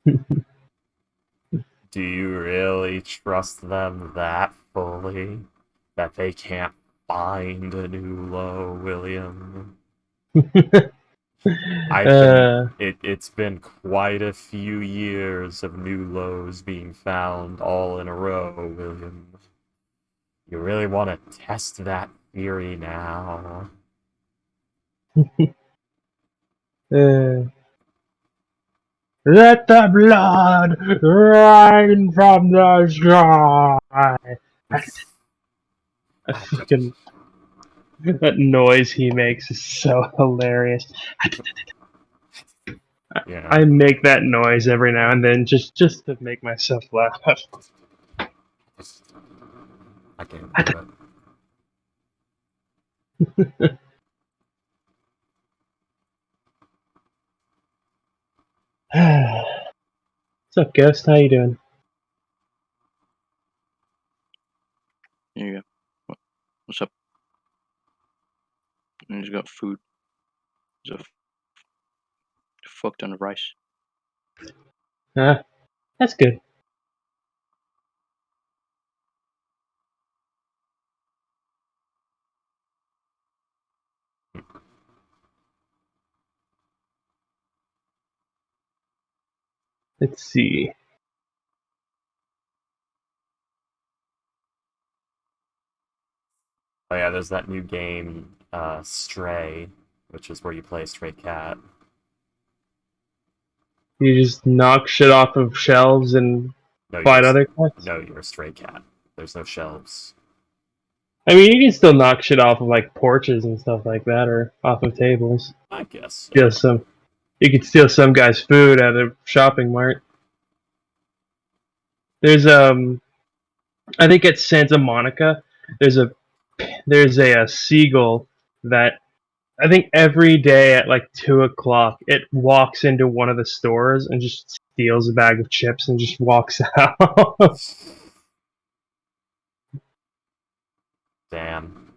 Do you really trust them that fully? That they can't find a new low, William? uh, It's been quite a few years of new lows being found all in a row, William. You really want to test that theory now? uh, let the blood rain from the sky. I fucking that noise he makes is so hilarious. Yeah, I make that noise every now and then just to make myself laugh. I can't do it. What's up, Ghost? How you doing? Here you go. What's up? I just got food. There's a fuck ton of rice. That's good. Let's see. Oh yeah, there's that new game, Stray, which is where you play a stray cat. You just knock shit off of shelves and No, fight other cats? you're a stray cat. There's no shelves. I mean, you can still knock shit off of like porches and stuff like that, or off of tables. I guess Steal so. some. You could steal some guy's food at a shopping mart. There's I think at Santa Monica, there's a seagull that I think every day at like 2 o'clock it walks into one of the stores and just steals a bag of chips and just walks out. Damn.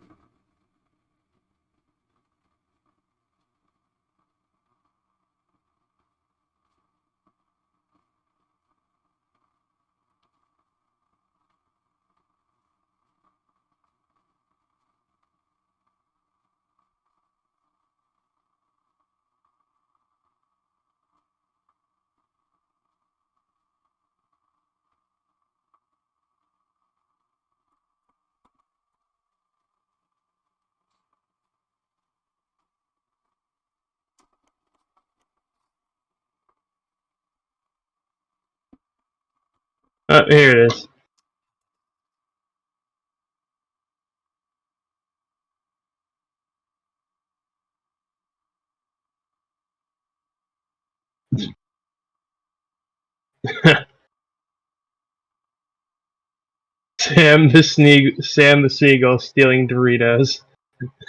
Here it is. Sam the seagull stealing Doritos.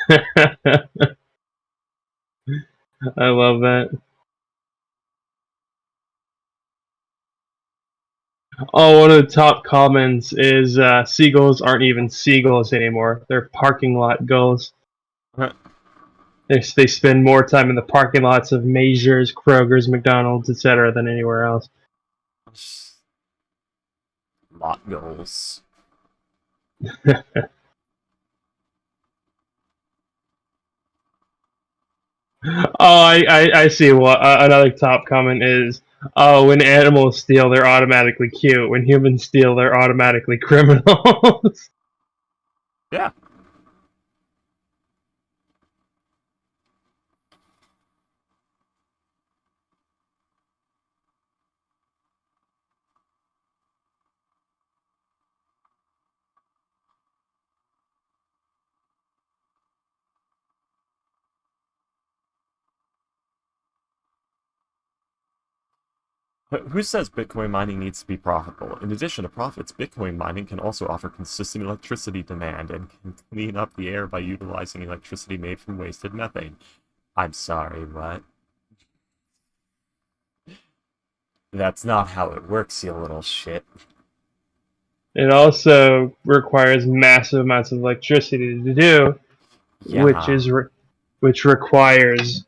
I love that. Oh, one of the top comments is seagulls aren't even seagulls anymore. They're parking lot gulls. They spend more time in the parking lots of Mazers, Kroger's, McDonald's, etc. than anywhere else. Lot goals. I see. What another top comment is. Oh, when animals steal, they're automatically cute. When humans steal, they're automatically criminals. Yeah. Who says Bitcoin mining needs to be profitable? In addition to profits, Bitcoin mining can also offer consistent electricity demand and can clean up the air by utilizing electricity made from wasted methane. I'm sorry, what? That's not how it works, you little shit. It also requires massive amounts of electricity to do, Yeah. which requires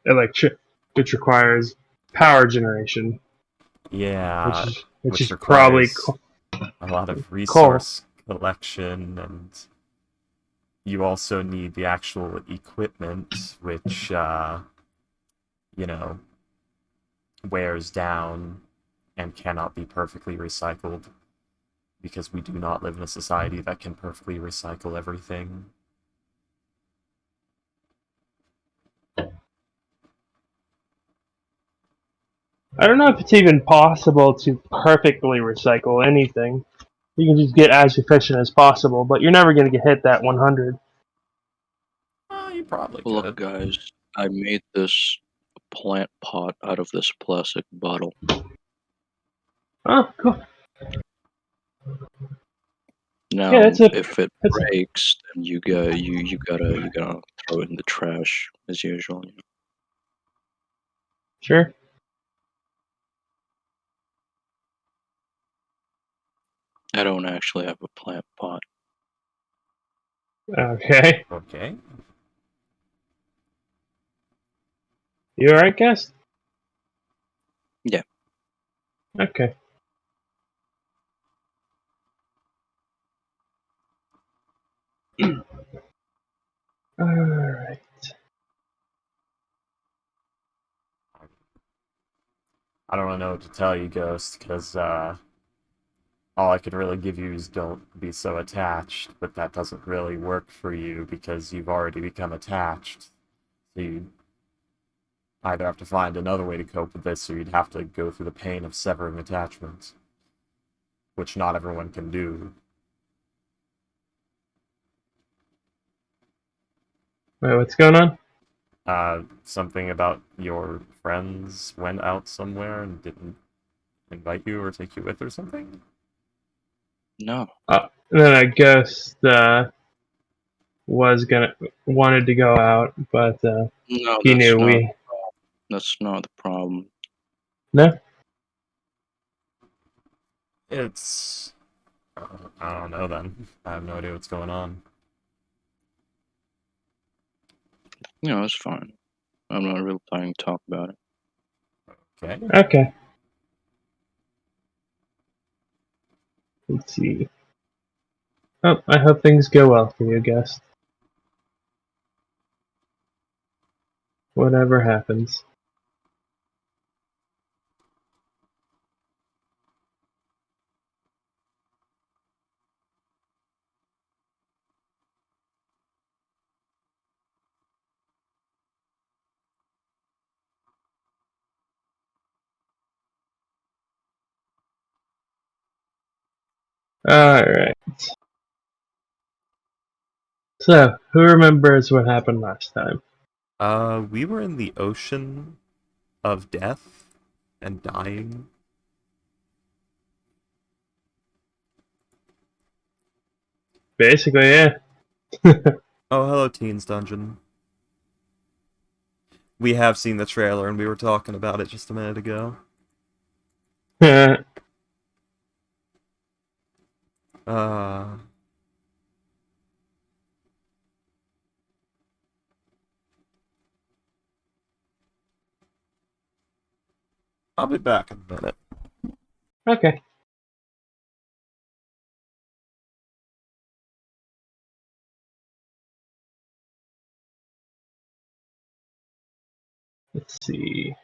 electric, which requires power generation. Yeah, which which is probably requires a lot of coal. resource collection, and you also need the actual equipment, which, you know, wears down and cannot be perfectly recycled because we do not live in a society that can perfectly recycle everything. I don't know if it's even possible to perfectly recycle anything. You can just get as efficient as possible, but you're never going to get hit that 100. You probably Look, could. guys, I made this plant pot out of this plastic bottle. Oh, cool. Now, Yeah, if it that's breaks, then you gotta throw it in the trash as usual. sure. I don't actually have a plant pot. Okay. Okay. You alright, guest? Yeah. Okay. Alright. I don't know what to tell you, Ghost, because all I could really give you is don't be so attached, but that doesn't really work for you because you've already become attached. So you either have to find another way to cope with this, or you'd have to go through the pain of severing attachments, which not everyone can do. Wait, what's going on? Something about your friends went out somewhere and didn't invite you or take you with or something? No. And then I guess wanted to go out, but No, he knew we. that's not the problem. No? It's... I don't know then. I have no idea what's going on. No, it's fine. I'm not really planning to talk about it. Okay. Okay. Let's see. Oh, I hope things go well for you, guest. Whatever happens. Alright. So, who remembers what happened last time? We were in the ocean of death and dying. Basically, yeah. Oh, hello, Teens Dungeon. We have seen the trailer and we were talking about it just a minute ago. Uh, I'll be back in a minute. Okay. Let's see.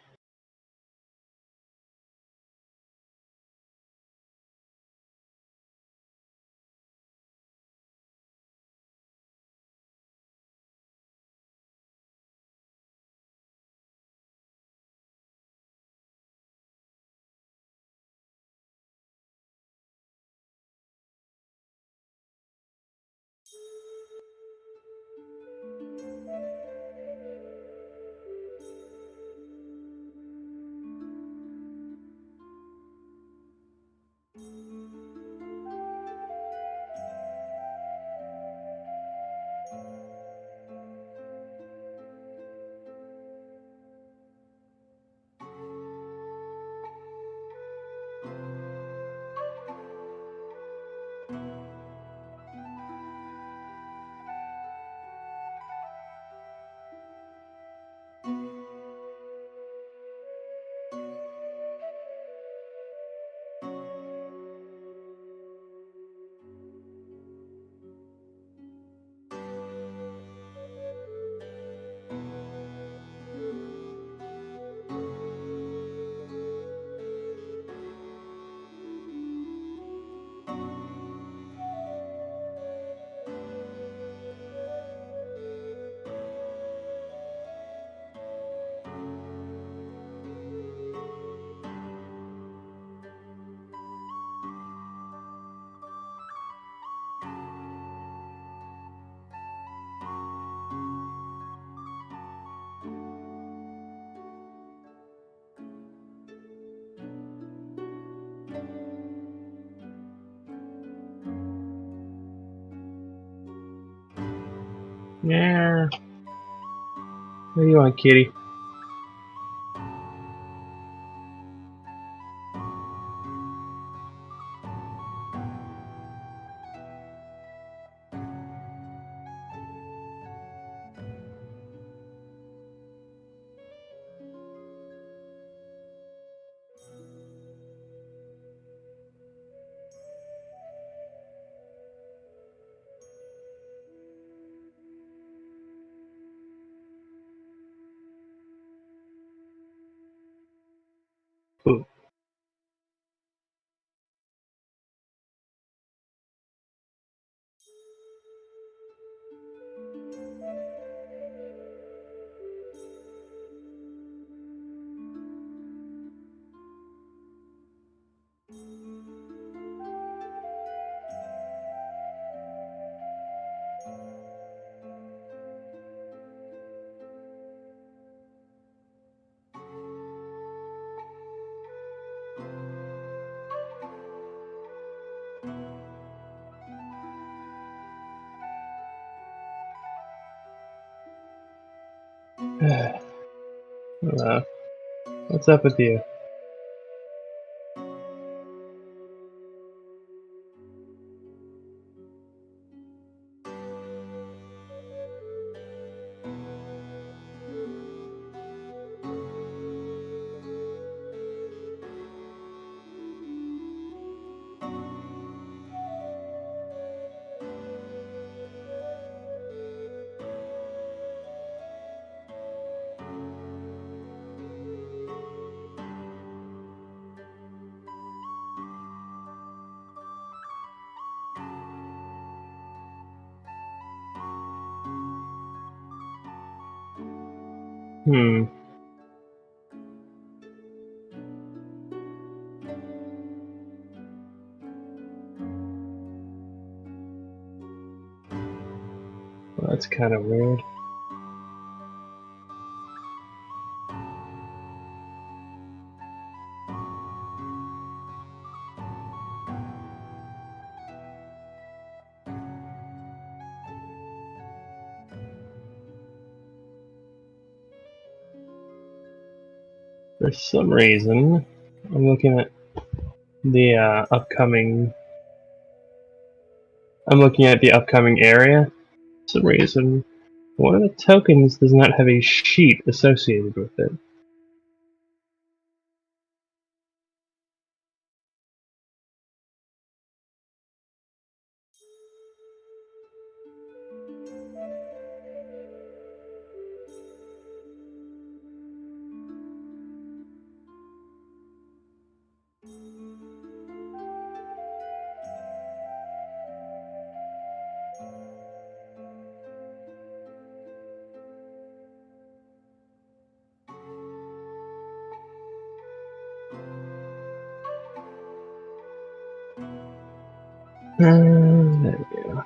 Yeah. What do you want, kitty? Ooh. Hello. What's up with you? Hmm. Well, that's kind of weird. For some reason, I'm looking at the upcoming. I'm looking at the upcoming area. For some reason, one of the tokens does not have a sheet associated with it. There we go.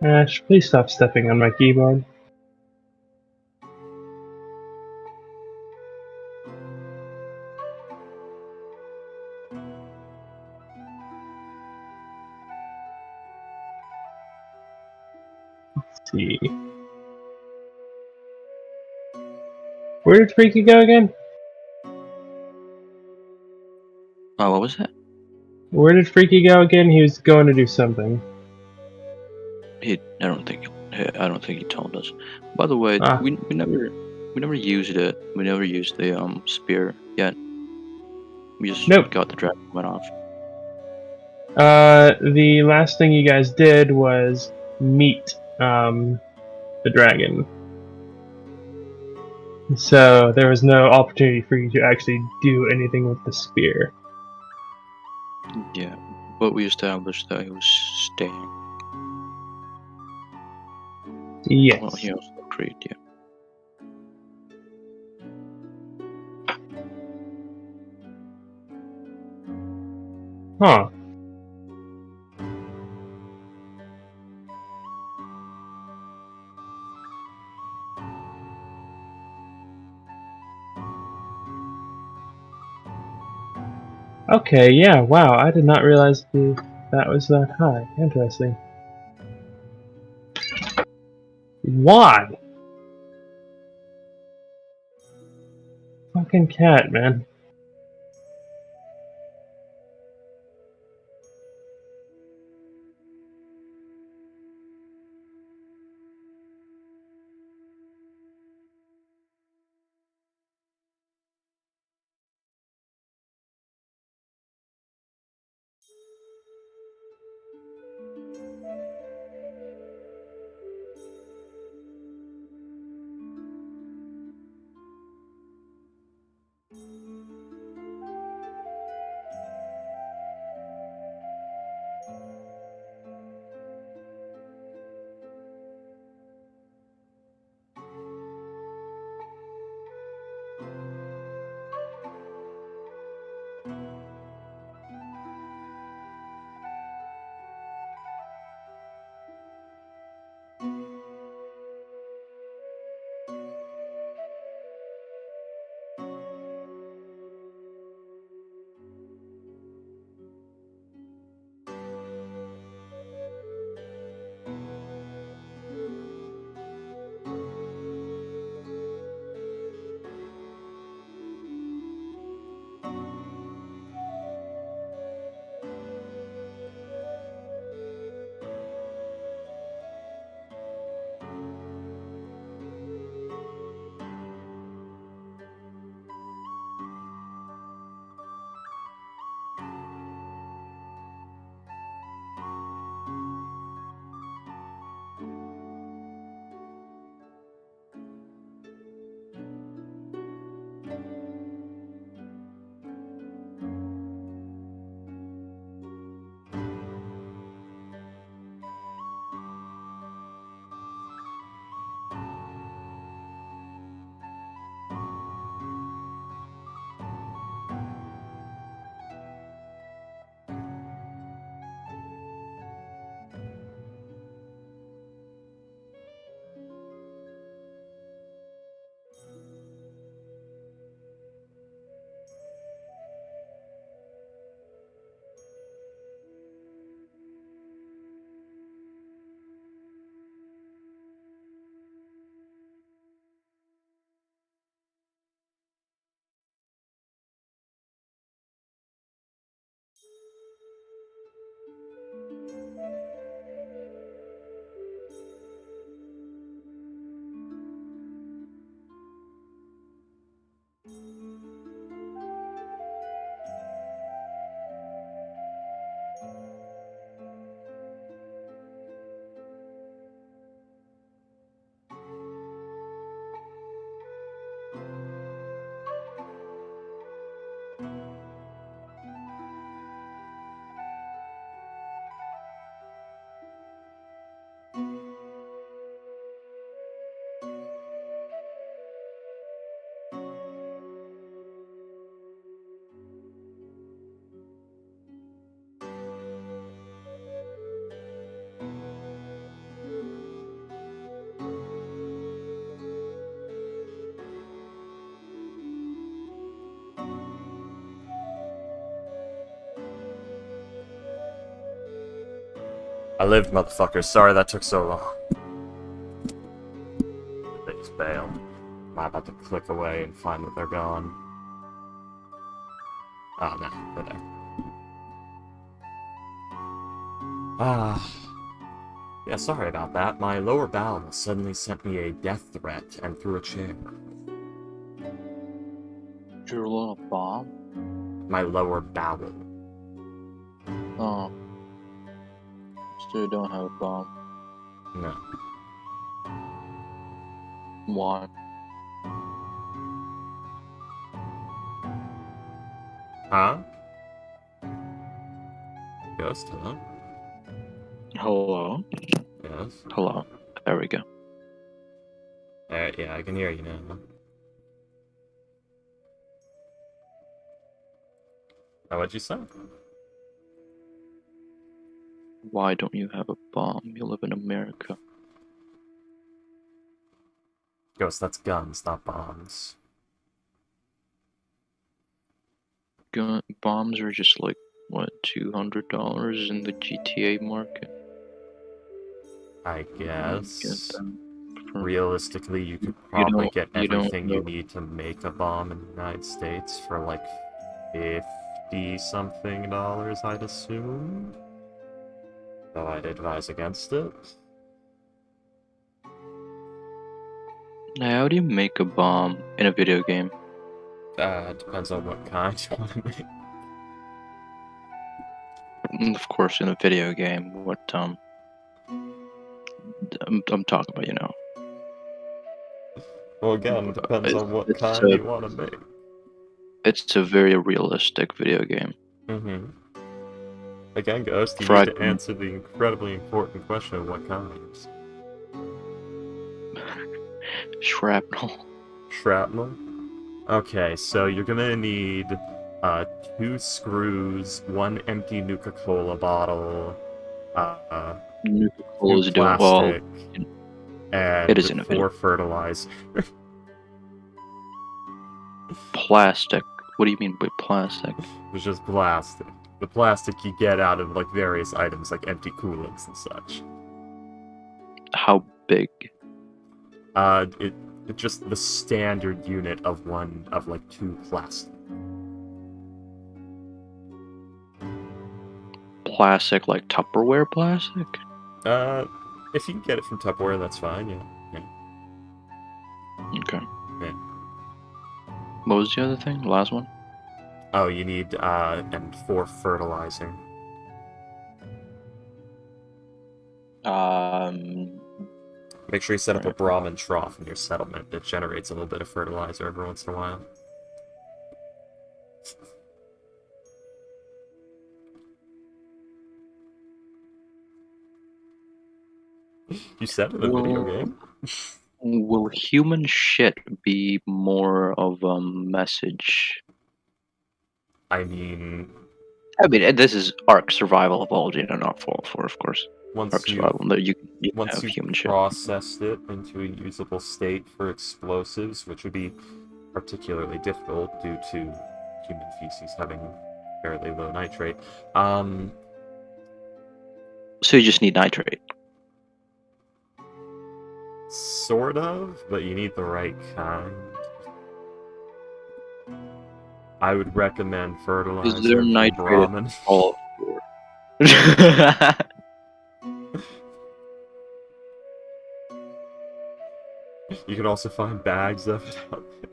Ash, please stop stepping on my keyboard. Let's see. Where did Freaky go again? Oh, what was that? Where did Freaky go again? He was going to do something. I don't think he told us. By the way, Ah, we never used it. We never used the spear yet. We just nope. got the dragon went off. The last thing you guys did was meet the dragon. So there was no opportunity for you to actually do anything with the spear. Yeah, but we established that he was staying. Yes. Well, he also agreed. Yeah. Huh. Okay, yeah, wow, I did not realize that was that high. Interesting. Why? Fucking cat, man. I lived, motherfuckers. Sorry that took so long. They just bailed. I'm about to click away and find that they're gone. Oh, no. They're there. Yeah, sorry about that. My lower bowel suddenly sent me a death threat and threw a chair. Your little bomb? My lower bowel. Oh. Still don't have a bomb. No. Why? Huh? Ghost, hello? Hello? Yes. Hello. There we go. Yeah, I can hear you now. Oh, what'd you say? Why don't you have a bomb? You live in America. Ghost, that's guns, not bombs. Bombs are just like, what, $200 in the GTA market? I Get guess. them for- Realistically, you could You probably don't- get you don't everything you know. need to make a bomb in the United States for like 50-something dollars, I'd assume. Though I'd advise against it. Now, how do you make a bomb in a video game? Depends on what kind you want to make. Of course, in a video game. What I'm talking about, you know. Well, again, depends on what It's kind you want to make. It's a very realistic video game. Mm-hmm. Again, Ghost, you Fried need to answer the incredibly important question of what kinds. shrapnel. Shrapnel? Okay, so you're gonna need 2 screws, 1 empty Nuka-Cola bottle, Nuka-Cola 2 is doing well. plastic, It is and in a video. 4 fertilizer. Plastic. What do you mean by plastic? It's just plastic. The plastic you get out of like various items like empty coolants and such. How big? It's just the standard unit of like 2 plastic. Plastic, like Tupperware plastic? If you can get it from Tupperware, that's fine, yeah. Okay. Yeah. What was the other thing? The last one? Oh, you need, and 4 fertilizing. Make sure you set up a Brahmin trough in your settlement that generates a little bit of fertilizer every once in a while. You said in a video game? Will human shit be more of a message? I mean, This is Ark Survival Evolved, you know, not Fallout 4, of course. once Ark you Survival, there you can have once human you've shit. processed it into a usable state for explosives, which would be particularly difficult due to human feces having fairly low nitrate, So you just need nitrate. sort of, but you need the right kind. I would recommend fertilizer Is there from nitrate Brahmin. Fallout 4? You can also find bags of it out there.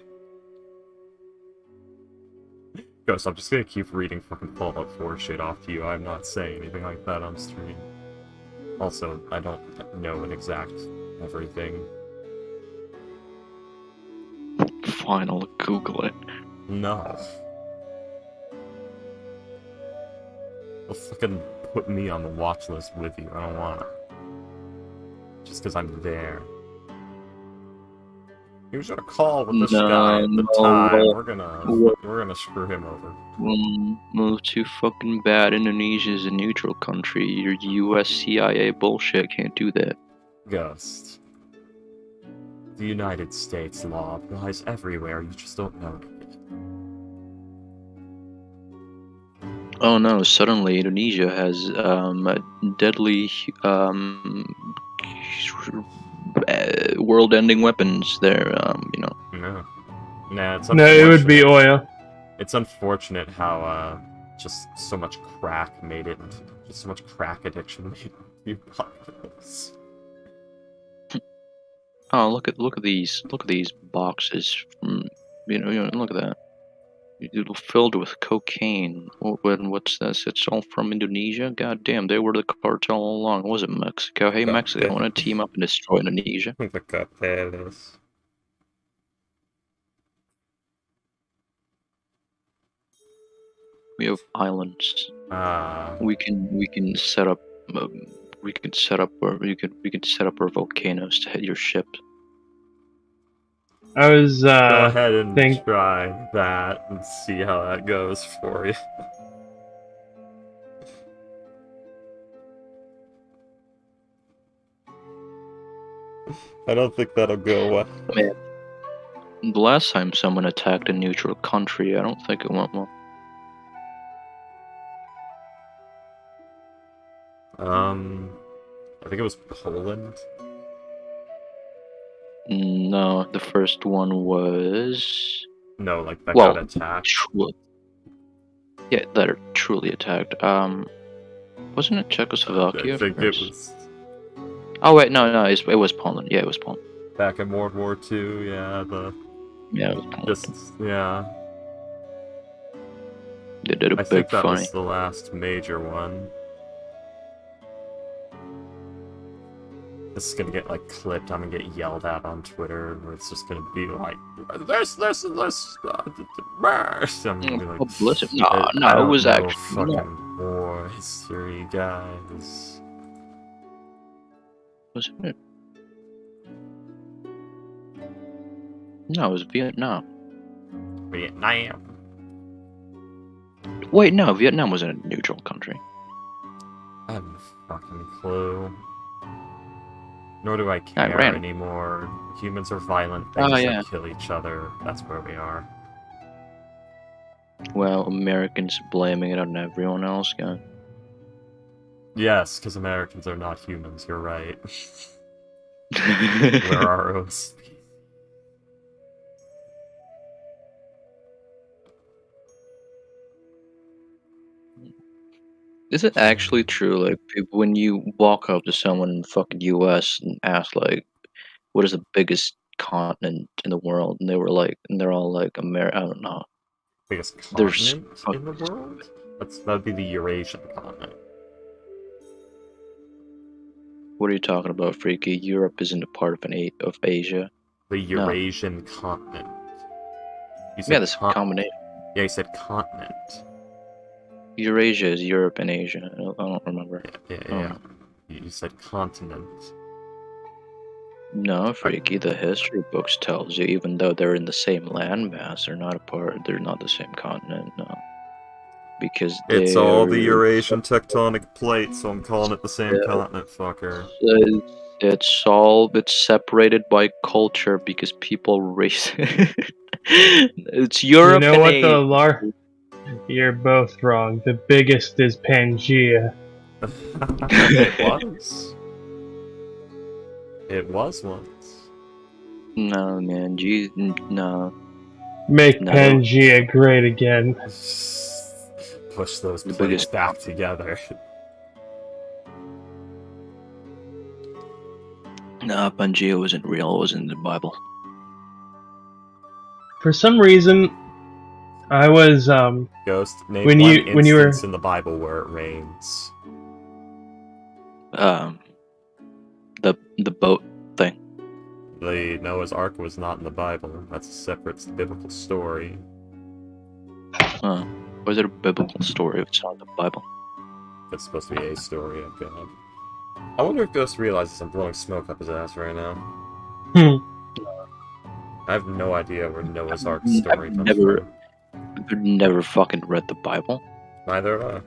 Ghost, I'm just gonna keep reading fucking Fallout 4 shit off to you. I'm not saying anything like that on stream. Also, I don't know an exact everything. Fine, I'll Google it. No. Well, fucking put me on the watch list with you. I don't wanna. Just because I'm there. He was on a call with this guy at the time. We're gonna screw him over. Move too fucking bad. Indonesia's a neutral country. Your US CIA bullshit can't do that. Ghost. The United States law applies everywhere, you just don't know it. Oh no! Suddenly, Indonesia has deadly world-ending weapons. They're No. Nah, it's No, it would be unfortunate. oil. It's unfortunate how just so much crack made it. Just so much crack addiction made it populous. Oh, look at these boxes from look at that. It's filled with cocaine. What's this? It's all from Indonesia. God damn, they were the cartel all along. It wasn't Mexico. Hey, Mexico, I want to team up and destroy Indonesia. The carteles. We have islands. Ah. We can set up. We could set up our volcanoes to hit your ship. I was Go ahead and think try that and see how that goes for you. I don't think that'll go well. Man, the last time someone attacked a neutral country, I don't think it went well. I think it was Poland. No, the first one was No, like that well, got attacked. Yeah, that are truly attacked. Wasn't it Czechoslovakia I think it first? was Oh wait, no, it was Poland. Yeah, it was Poland. back in World War II. Yeah, Yeah, it was Poland. yeah. They did a I big think that funny. was the last major one. This is gonna get like clipped. I'm gonna get yelled at on Twitter, where it's just gonna be like, "This." I'm gonna be like, Publicity. I No, it don't was know actually fucking war history, guys. wasn't it? No, it was Vietnam. Vietnam. Wait, no, Vietnam wasn't a neutral country. I have no fucking clue. Nor do I care Iran. anymore. Humans are violent Oh, things yeah. that kill each other. That's where we are. Well, Americans blaming it on everyone else, guy. Yes, because Americans are not humans. You're right. We're our own species. Is it actually true, like, people, when you walk up to someone in the fucking US and ask, like, what is the biggest continent in the world? And they're all like, I don't know. Biggest There's continent in the world? That'd be the Eurasian continent. What are you talking about, Freaky? Europe isn't a part of Asia. The Eurasian continent. You said Yeah, this combination. Yeah, you said continent. Eurasia is Europe and Asia. I don't remember. Yeah. You said continent. No, Freaky. The history books tells you, even though they're in the same landmass, they're not the same continent. No, because It's all the Eurasian tectonic plate, so I'm calling it the same continent, fucker. It's separated by culture because people race. It's Europe. You know what? Asia. You're both wrong. The biggest is Pangea. It was once. No, man. No. Make Pangea great again. Push those plates back together. Nah, Pangea wasn't real. It wasn't in the Bible. For some reason, I was Ghost, name when you were in the Bible where it rains. The boat thing. The Noah's Ark was not in the Bible. That's a separate biblical story. Huh. Was it a biblical story if it's not in the Bible? It's supposed to be a story of God. I wonder if Ghost realizes I'm blowing smoke up his ass right now. I have no idea where Noah's Ark story comes from. I've never fucking read the Bible. Neither have I.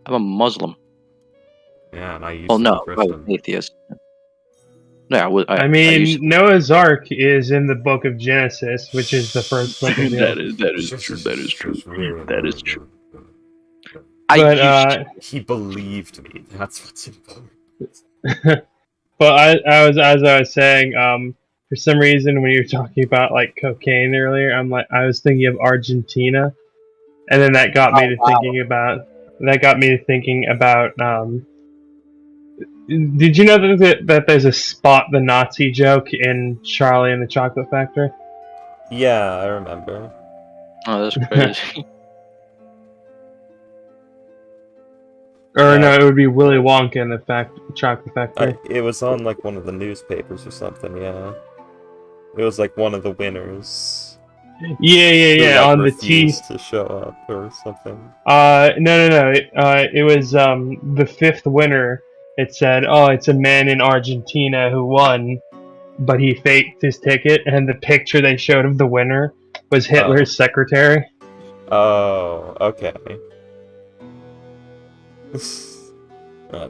I'm a Muslim. Yeah, and I used to be I was Christian. atheist. Yeah, I mean, Noah's Ark is in the book of Genesis, which is the first book of the That is true. That is true. But He believed me. That's what's important. but as I was saying, for some reason when you were talking about like cocaine earlier, I was thinking of Argentina, and then that got me to thinking about did you know that there's a Spot the Nazi joke in Charlie and the Chocolate Factory? Yeah, I remember. Oh, that's crazy. Or Yeah. no, it would be Willy Wonka in the Chocolate Factory. It was on like one of the newspapers or something. Yeah, it was like one of the winners. Yeah, Who, like, on the T. refused to show up or something. No. It was the fifth winner. It said, "Oh, it's a man in Argentina who won, but he faked his ticket." And the picture they showed of the winner was Hitler's secretary. Oh, okay.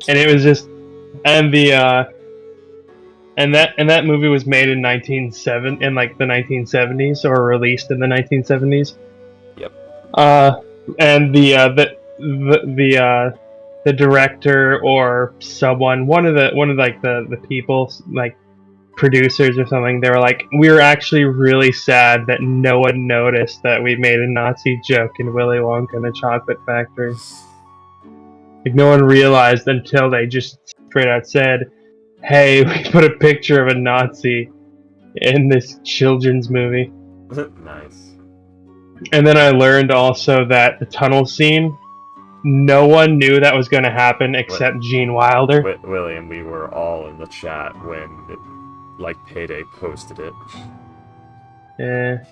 And it was just, and the and that movie was made in like the 1970s, or released in the 1970s. Yep. And the director or someone, one of the people, like producers or something, they were like, we were actually really sad that no one noticed that we made a Nazi joke in Willy Wonka and the Chocolate Factory. Like, no one realized until they just straight out said, hey, we put a picture of a Nazi in this children's movie. Nice. And then I learned also that the tunnel scene, no one knew that was going to happen except Gene Wilder. William, we were all in the chat when Payday posted it. Yeah.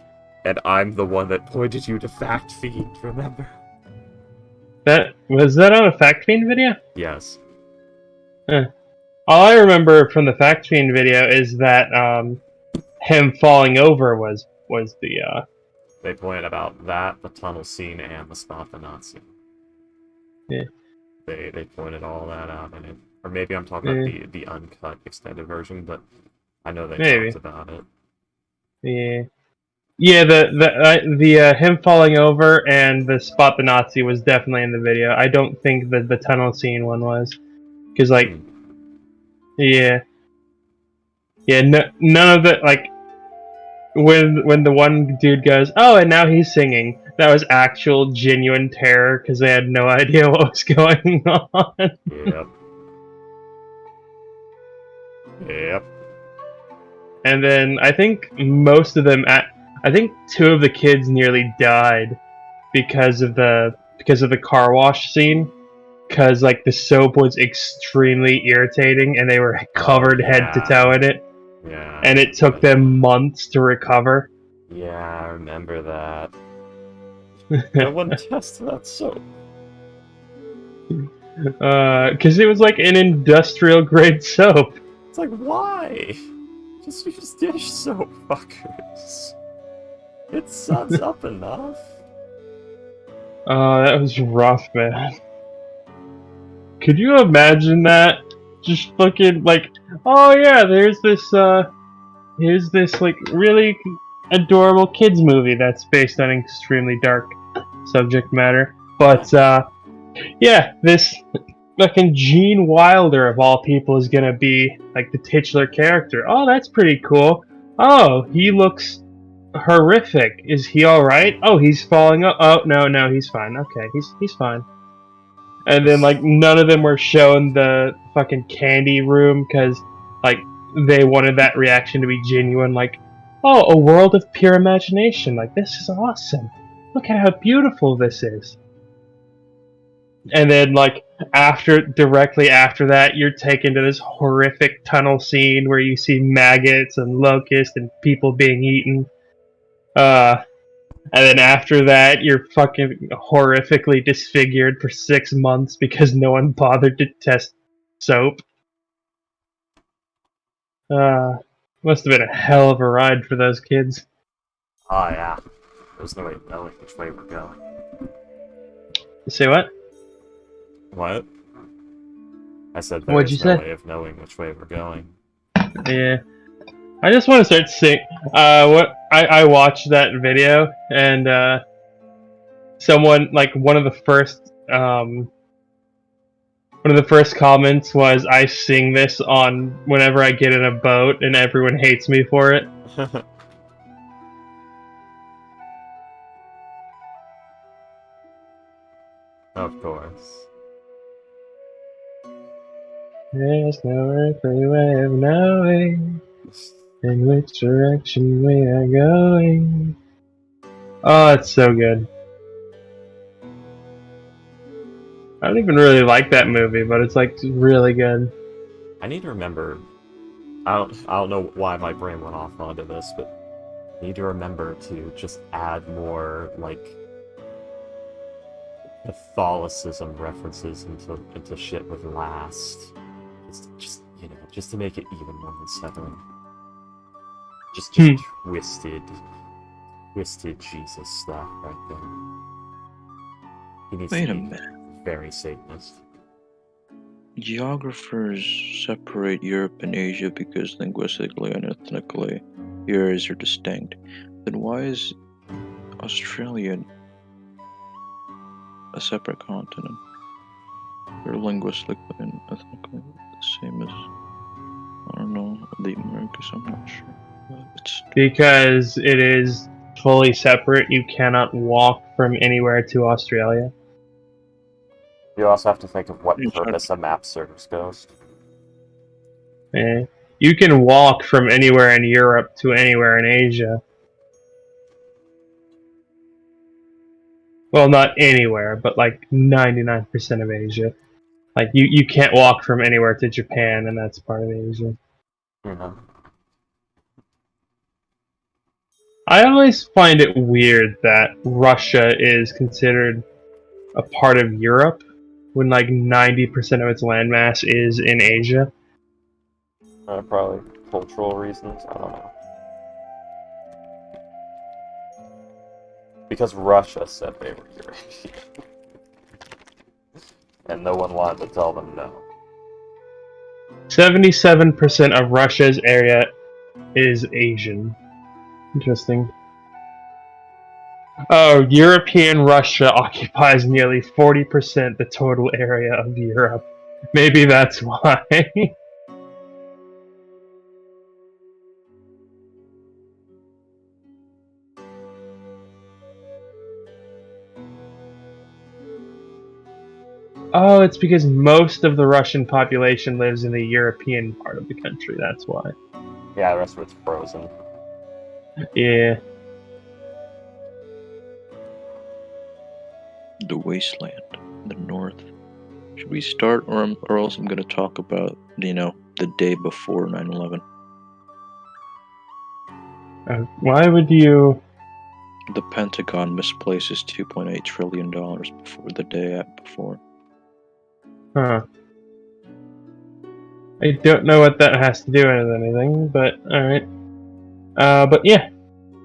And I'm the one that pointed you to Fact Feed, remember? Was that on a Fact Fiend video? Yes. All I remember from the Fact Fiend video is that him falling over was the They pointed about that, the tunnel scene, and the Spot the Nazi. Yeah. They pointed all that out in it. Or maybe I'm talking about the uncut extended version, but I know they talked about it. Yeah, the him falling over and the Spot the Nazi was definitely in the video. I don't think that the tunnel scene one was, because none of the, like, when the one dude goes, oh, and now he's singing, that was actual genuine terror because they had no idea what was going on. Yep. And then I think most of them, I think two of the kids nearly died because of the car wash scene, because like the soap was extremely irritating and they were covered head to toe in it. Yeah. And it took them months to recover. Yeah, I remember that. No one tested that soap. Because it was like an industrial grade soap. It's like, why? Just use dish soap, fuckers. It suds up enough. That was rough, man. Could you imagine that? Just fucking like, oh yeah, here's this like really adorable kids movie that's based on extremely dark subject matter. But yeah, this fucking Gene Wilder of all people is gonna be like the titular character. Oh, that's pretty cool. Oh, he looks horrific. Is he alright? Oh, he's falling up. Oh, no, he's fine. Okay, he's fine. And then, like, none of them were shown the fucking candy room because, like, they wanted that reaction to be genuine. Like, oh, a world of pure imagination. Like, this is awesome. Look at how beautiful this is. And then, like, directly after that, you're taken to this horrific tunnel scene where you see maggots and locusts and people being eaten. And then after that, you're fucking horrifically disfigured for 6 months because no one bothered to test soap. Must have been a hell of a ride for those kids. Oh yeah. There's no way knowing which way we're going. Say what? What? I said What'd you there's no say? way of knowing which way we're going. Yeah. I just want to start singing. I watched that video, and someone, like, one of the first one of the first comments was, "I sing this on whenever I get in a boat, and everyone hates me for it." Of course. There's no earthly way of knowing in which direction we are going. Oh, it's so good. I don't even really like that movie, but it's like really good. I need to remember. I don't know why my brain went off onto this, but I need to remember to just add more like Catholicism references into shit with last. Just to make it even more unsettling. Just twisted Jesus stuff right there. He needs Wait to a be minute. very Satanist. Geographers separate Europe and Asia because linguistically and ethnically areas are distinct. Then why is Australia a separate continent? They're linguistically and ethnically the same as, I don't know, the Americas, I'm not sure. It's Because it is fully separate, you cannot walk from anywhere to Australia. You also have to think of what It's not- purpose a map serves, Ghost. You can walk from anywhere in Europe to anywhere in Asia. Well, not anywhere, but like 99% of Asia. Like you can't walk from anywhere to Japan, and that's part of Asia. You know. I always find it weird that Russia is considered a part of Europe when like 90% of its landmass is in Asia. Probably cultural reasons, I don't know. Because Russia said they were Eurasian. And no one wanted to tell them no. 77% of Russia's area is Asian. Interesting. Oh, European Russia occupies nearly 40% the total area of Europe. Maybe that's why. Oh, it's because most of the Russian population lives in the European part of the country, that's why. Yeah, the rest of it's frozen. Yeah. the wasteland in the north. Should we start, or else I'm going to talk about, the day before 9/11? Why would you... The Pentagon misplaces $2.8 trillion before the day before. Huh. I don't know what that has to do with anything, but alright. But yeah.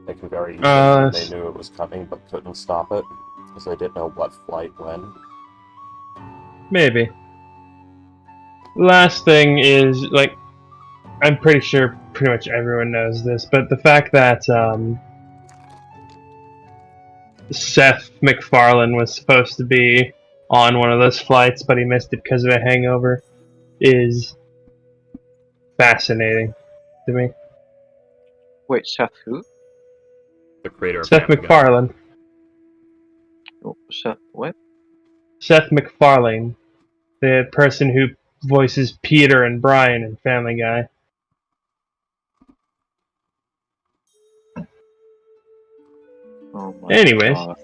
They could very easily they knew it was coming but couldn't stop it because they didn't know what flight when. Maybe. Last thing is, like, I'm pretty sure pretty much everyone knows this, but the fact that Seth MacFarlane was supposed to be on one of those flights, but he missed it because of a hangover, is fascinating to me. Wait, Seth who? The creator of Seth Family Guy. MacFarlane. Oh, Seth what? Seth MacFarlane, the person who voices Peter and Brian in Family Guy. Oh my Anyways. God.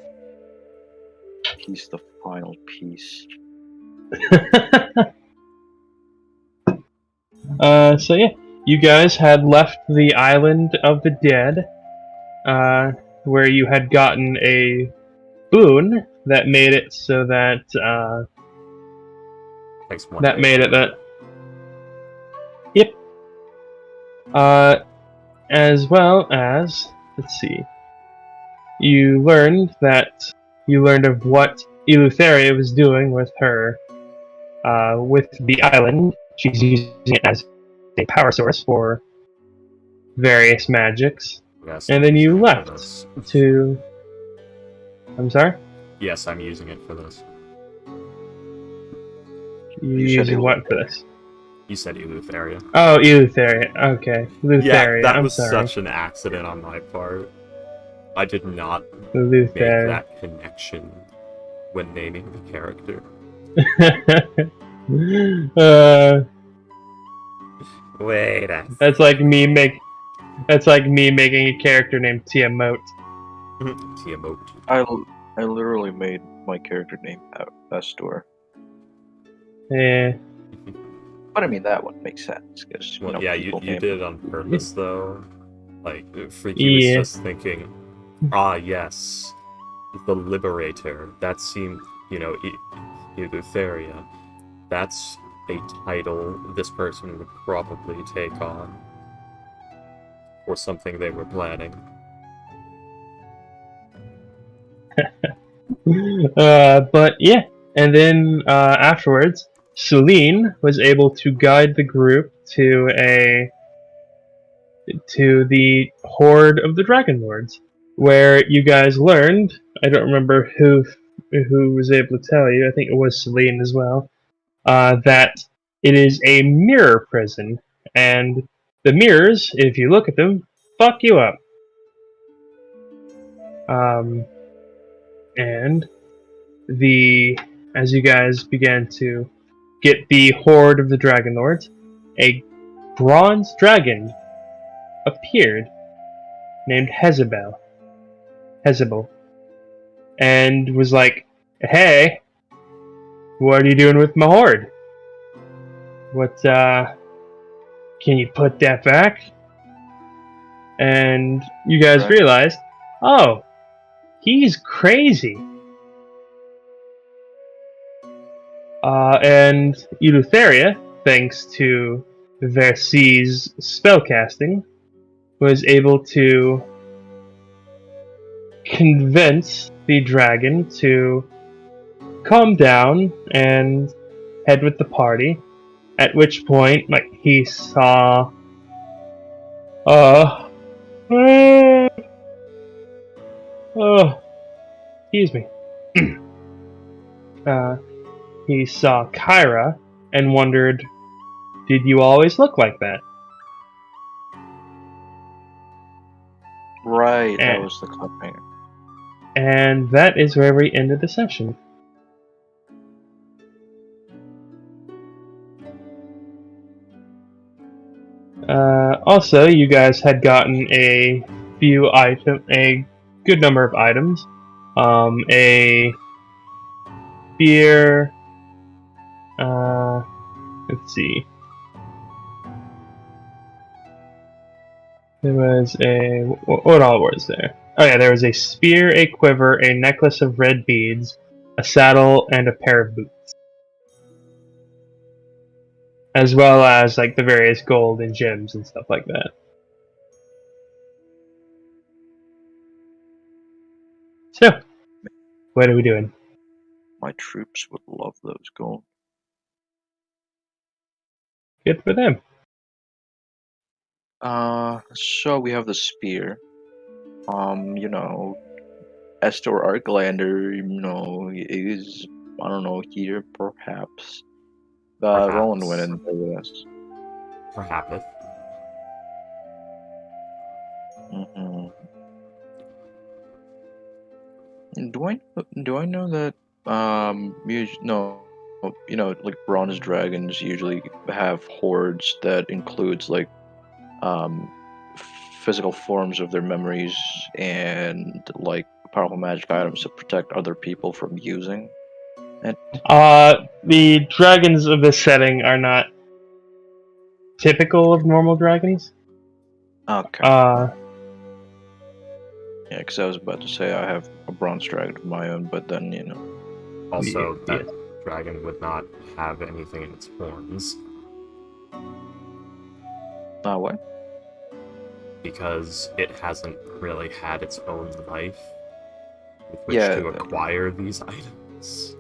He's the final piece. So yeah, you guys had left the island of the dead, where you had gotten a boon that made it so that Takes one that day made to it do that. Yep. As well as, let's see, you learned of what Eleutheria was doing with her, with the island. She's using it as a power source for various magics. Yes, And I'm then you using it for left this. to... I'm sorry? Yes, I'm using it for this. You're You said using what for Eleutheria. this? You said Eleutheria. Oh, Eleutheria. Okay. Yeah, Eleutheria, that I'm was sorry. such an accident on my part. I did not make Eleutheria. that connection when naming the character. Wait a That's like me making a character named Tiamat. Tiamat. I literally made my character name Vestor. Yeah. But I mean, that one makes sense, because, Well, yeah, people you name did it on purpose, though. Like, Freaky was Yeah. just thinking, ah, yes, the Liberator. That seemed, Eleutheria. That's a title this person would probably take on. Or something they were planning. But yeah, and then afterwards, Celine was able to guide the group to the horde of the Dragon Lords, where you guys learned. I don't remember who was able to tell you. I think it was Celine as well. That it is a mirror prison, and the mirrors, if you look at them, fuck you up. And as you guys began to get the horde of the Dragon Lords, a bronze dragon appeared named Hezebel, and was like, "Hey, what are you doing with my horde? Can you put that back?" And you guys Right. realized, oh, he's crazy. And Eleutheria, thanks to Vercys' spellcasting, was able to convince the dragon to calm down and head with the party. At which point, he saw, uh, uh, oh, excuse me. He saw Kyra and wondered, did you always look like that? Right, that And, was the cliffhanger. and that is where we ended the session. Also, you guys had gotten a good number of items. A spear. Let's see. There was what all was there? Oh yeah, there was a spear, a quiver, a necklace of red beads, a saddle, and a pair of boots, as well as the various gold and gems and stuff like that. So, what are we doing? My troops would love those gold. Good for them. So we have the spear. Estor Arclander, is, I don't know, here, perhaps. Roland went in there with us. Perhaps. Do I know that, bronze dragons usually have hordes that includes, physical forms of their memories and, powerful magic items to protect other people from using it? The dragons of this setting are not typical of normal dragons. Okay. Yeah, because I was about to say I have a bronze dragon of my own, but then, Also, Yeah. that dragon would not have anything in its horns. What? Because it hasn't really had its own life with which Yeah, to acquire these items.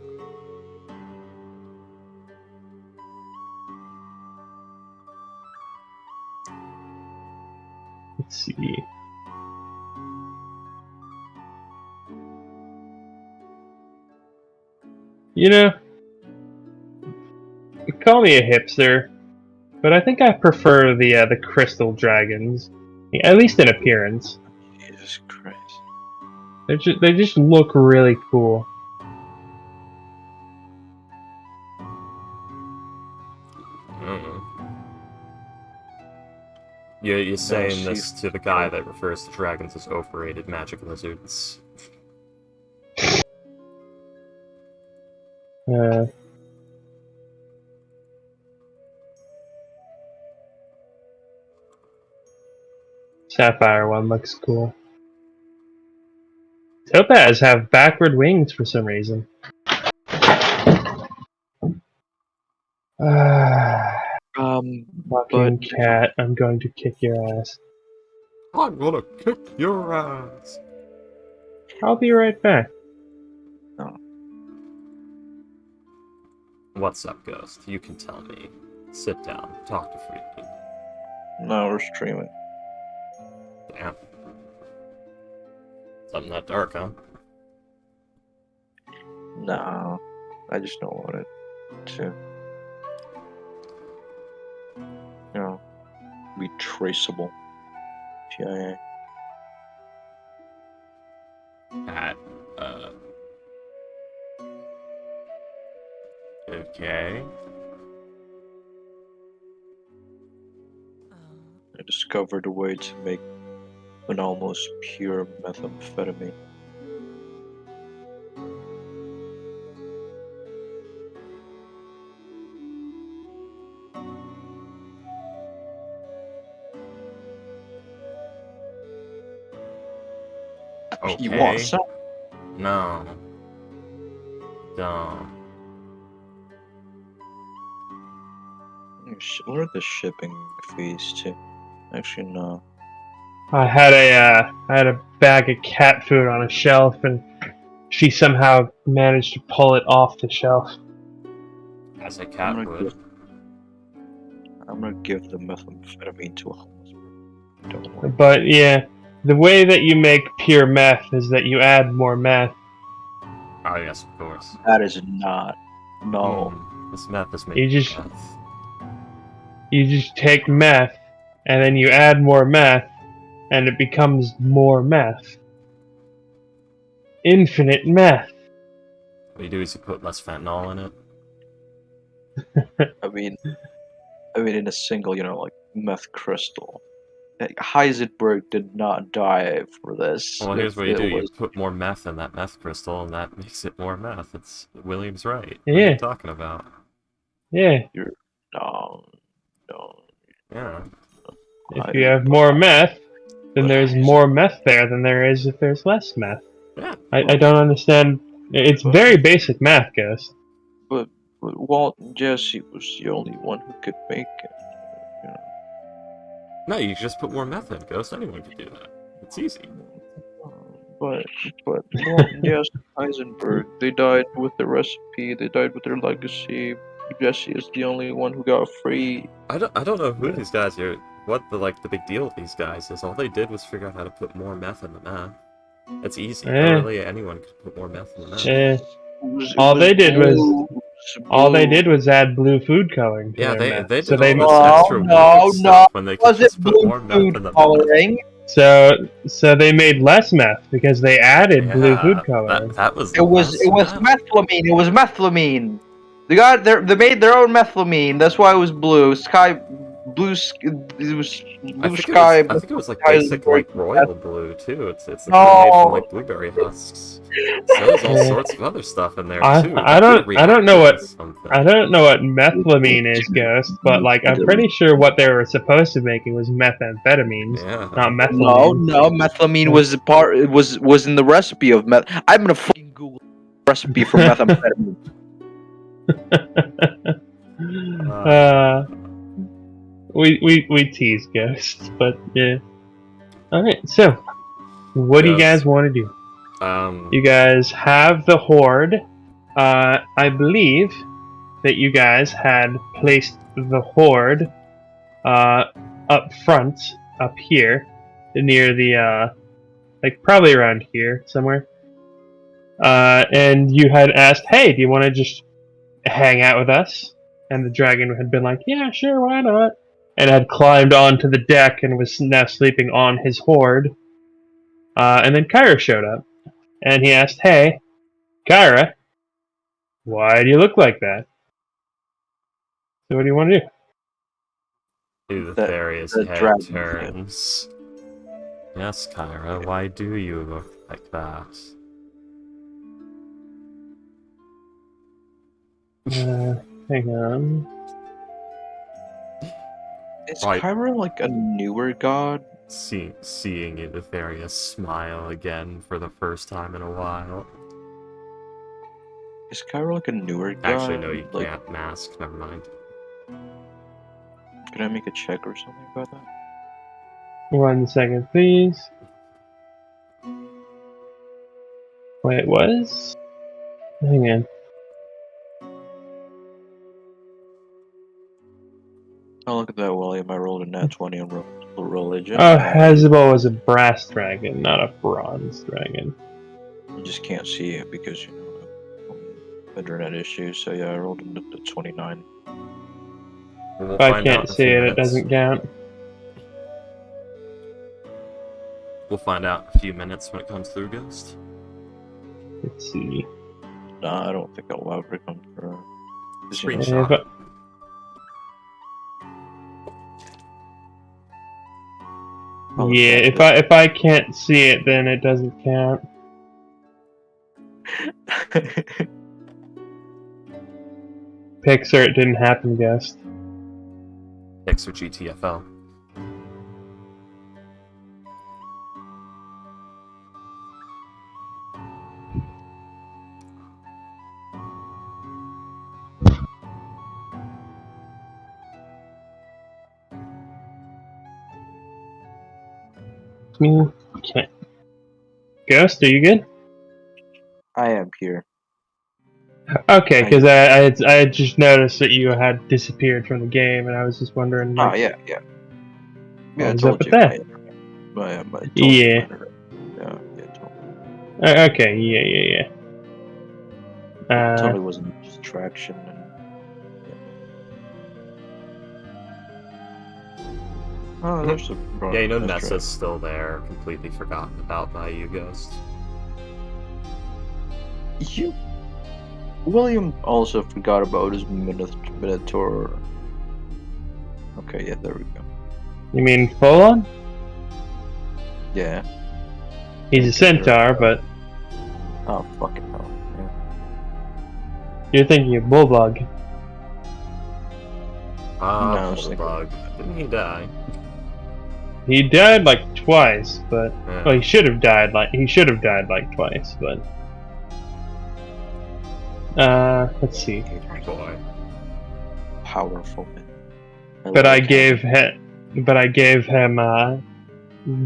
Let's see. call me a hipster, but I think I prefer the crystal dragons, at least in appearance. Jesus Christ. They just look really cool. You're saying see- this to the guy that refers to dragons as overrated magic lizards. Sapphire one looks cool. Topaz have backward wings for some reason. Fucking But cat, I'm going to kick your ass. I'm gonna kick your ass. I'll be right back. What's up, Ghost? You can tell me. Sit down. Talk to Freaky. no, we're streaming. Damn. Something that dark, huh? No, I just don't want it to, be traceable. CIA. At, okay. I discovered a way to make an almost pure methamphetamine. You want Okay. some? No. Don't. What are the shipping fees too? Actually, no. I had a bag of cat food on a shelf, and she somehow managed to pull it off the shelf. As a cat I'm would. gonna give the methamphetamine to a homeless person. Don't worry. But yeah, the way that you make pure meth is that you add more meth. Oh, yes, of course. That is not. No. This meth is made You of just- meth. You just take meth, and then you add more meth, and it becomes more meth. Infinite meth. What you do is you put less fentanyl in it. I mean, in a single, like meth crystal. Heisenberg did not die for this. Well, here's what you It do. You was- put more meth in that meth crystal, and that makes it more meth. It's William's right. What are Yeah. you talking about? Yeah. No. Yeah. If you have more meth, then there's more meth there than there is if there's less meth. Yeah. I don't understand. It's very basic math, Ghost. But Walt and Jesse was the only one who could make it. No, you just put more meth in, Ghost. Anyone can do that. It's easy. But Walt and Jesse Heisenberg, they died with the recipe. They died with their legacy. Jesse is the only one who got free. I don't know who these guys are. What the big deal with these guys is. All they did was figure out how to put more meth in the meth. It's easy. Yeah. Literally anyone could put more meth in the meth. Eh, It All they did was- blue. all they did was add blue food coloring to Yeah, their they meth. did So all they this No, extra no, weird stuff when they could Was it just put blue more meth food in the meth. coloring? so they made less meth because they added blue Yeah, food coloring. that was It was less meth. methylamine. It was methylamine. They made their own methylamine. That's why it was blue. It was blue sky. I think it was like basic like royal blue too. It's made No. from like blueberry husks. So there's all sorts of other stuff in there too. I that don't- could I don't know react what- with something. I don't know what methylamine is, Ghost, but like I'm pretty sure what they were supposed to make was methamphetamines, Yeah. not No, methylamine. methylamine was a part. It was in the recipe of meth. I'm gonna fucking Google the recipe for methamphetamine. We tease Ghost, but yeah. Alright, so what do you Yes. guys want to do? Um. You guys have the horde. I believe that you guys had placed the horde up front, up here, near the like probably around here somewhere. And you had asked, "Hey, do you want to just hang out with us and the dragon had been like, yeah, sure, why not? And had climbed onto the deck and was now sleeping on his hoard. And then Kyra showed up, and he asked, hey, Kyra, why do you look like that? So what do you want to do? The The- Theria's the head dragon turns. Yes, Kyra, why do you look like that? Hang on. Is Right. Kyra like a newer god? Seeing Theria smile again for the first time in a while. Is Kyra like a newer god? Actually, no, you like, can't mask. Never mind. Can I make a check or something about that? 1 second, please. Wait, it was? Hang on. Oh, look at that, William. I rolled a nat 20 on religion. Oh, Hezbollah was a brass dragon, not a bronze dragon. You just can't see it because, internet issues. So yeah, I rolled a 29. We'll If I find out can't in a see few it, it minutes. doesn't count. We'll find out in a few minutes when it comes through, Ghost. Let's see. Nah, I don't think I'll ever come through. Screenshot. If Oh, yeah, if I can't see it, then it doesn't count. Pixar, it didn't happen, Ghost. X or GTFO. Okay. Ghost, are you good? I am here. Okay, because I had just noticed that you had disappeared from the game, and I was just wondering. Oh, Like, yeah. Yeah, What I was told up with you. that? I told Yeah. you my internet. Yeah, totally. Okay, yeah. Totally wasn't a distraction. And, Oh, there's a Yeah, you know that's Nessa's right. still there, completely forgotten about by you, Ghost. William also forgot about his Minotaur. Okay, yeah, there we go. You mean full on? Yeah. He's a centaur, but Oh, fucking hell. Yeah. you're thinking of Bulldog. No, I was Bulldog. Didn't he die? He died like twice, but Yeah. well, he should have died like twice, but let's see. Boy. Powerful man. But I like gave him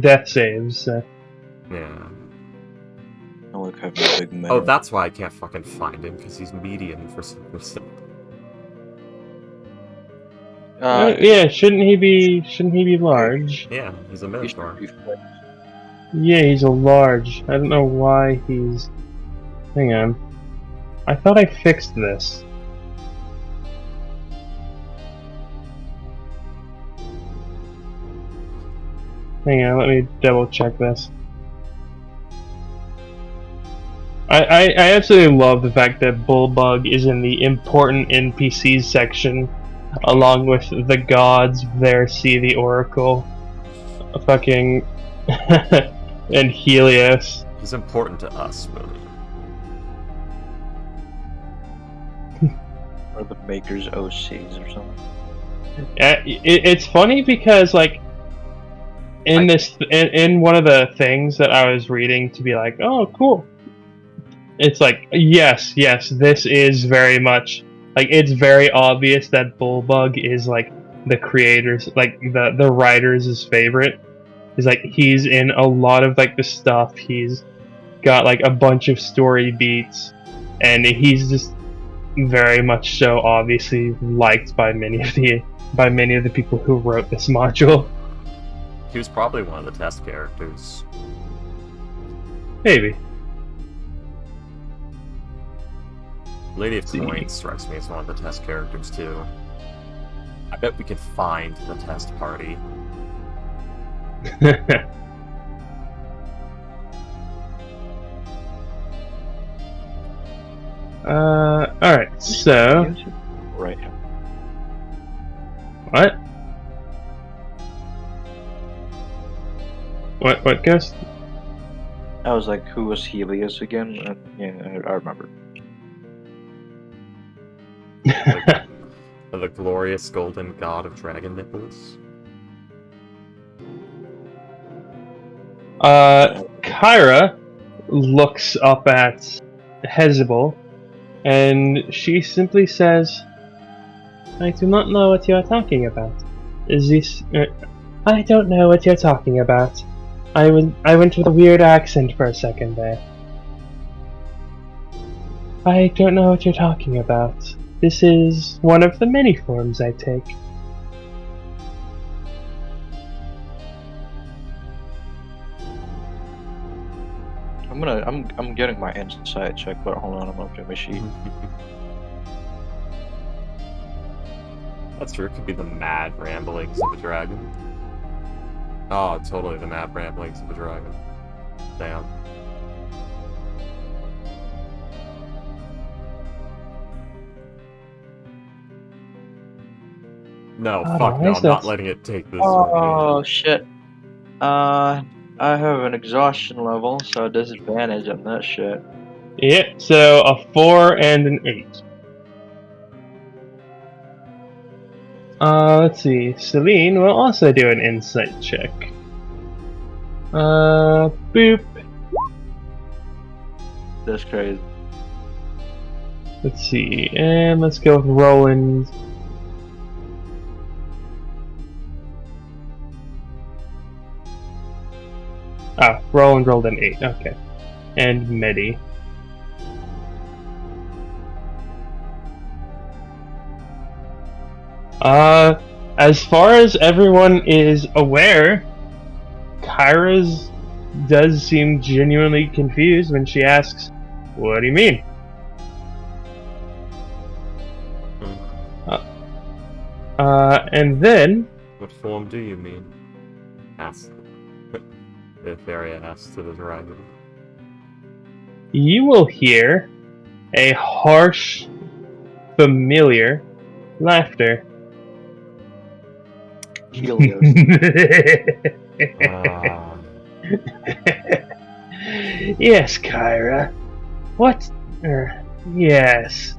death saves. Yeah. I like having a big man. Oh, that's why I can't fucking find him, because he's medium for some reason. Yeah, shouldn't he be large? Yeah, he's a he should Minotaur. be fixed. Yeah, he's a large. I don't know why he's. Hang on. I thought I fixed this. Hang on, let me double check this. I absolutely love the fact that Bullbug is in the important NPCs section, along with the gods, there see the Oracle, fucking, and Helios. He's important to us, really. Or the Maker's OCs or something. It's funny because, like, in one of the things that I was reading to be like, oh, cool. It's like, yes, this is very much, like, it's very obvious that Bullbug is, like, the creators, like, the writers' favorite. Is like, he's in a lot of, like, the stuff, he's got, like, a bunch of story beats, and he's just very much so obviously liked by many of the people who wrote this module. He was probably one of the test characters. Maybe. Lady of See. Coins strikes me as one of the test characters too. I bet we could find the test party. Alright, so... Right. What? What, Ghost? I was like, who was Helios again? And, yeah, I remember. The glorious golden god of dragon nipples. Kyra looks up at Hezebel, and she simply says, I do not know what you are talking about. Is this... I don't know what you're talking about. I went with a weird accent for a second there. I don't know what you're talking about. This is one of the many forms I take. I'm getting my insight check, but hold on, I'm opening my sheet. That's true, it could be the mad ramblings of a dragon. Oh, totally the mad ramblings of a dragon. Damn. No, fuck no, I'm not letting it take this. Oh shit. I have an exhaustion level, so a disadvantage on that shit. Yep, so a 4 and an 8. Let's see. Celine will also do an insight check. Boop. That's crazy. Let's see, and let's go with Roland. Ah, Roland rolled an 8, okay. And Medi. As far as everyone is aware, Kyra's does seem genuinely confused when she asks, what do you mean? And then... What form do you mean? Ask. The fairy asks to the dragon. You will hear a harsh, familiar laughter. Helios. Yes, Kyra. What? Yes.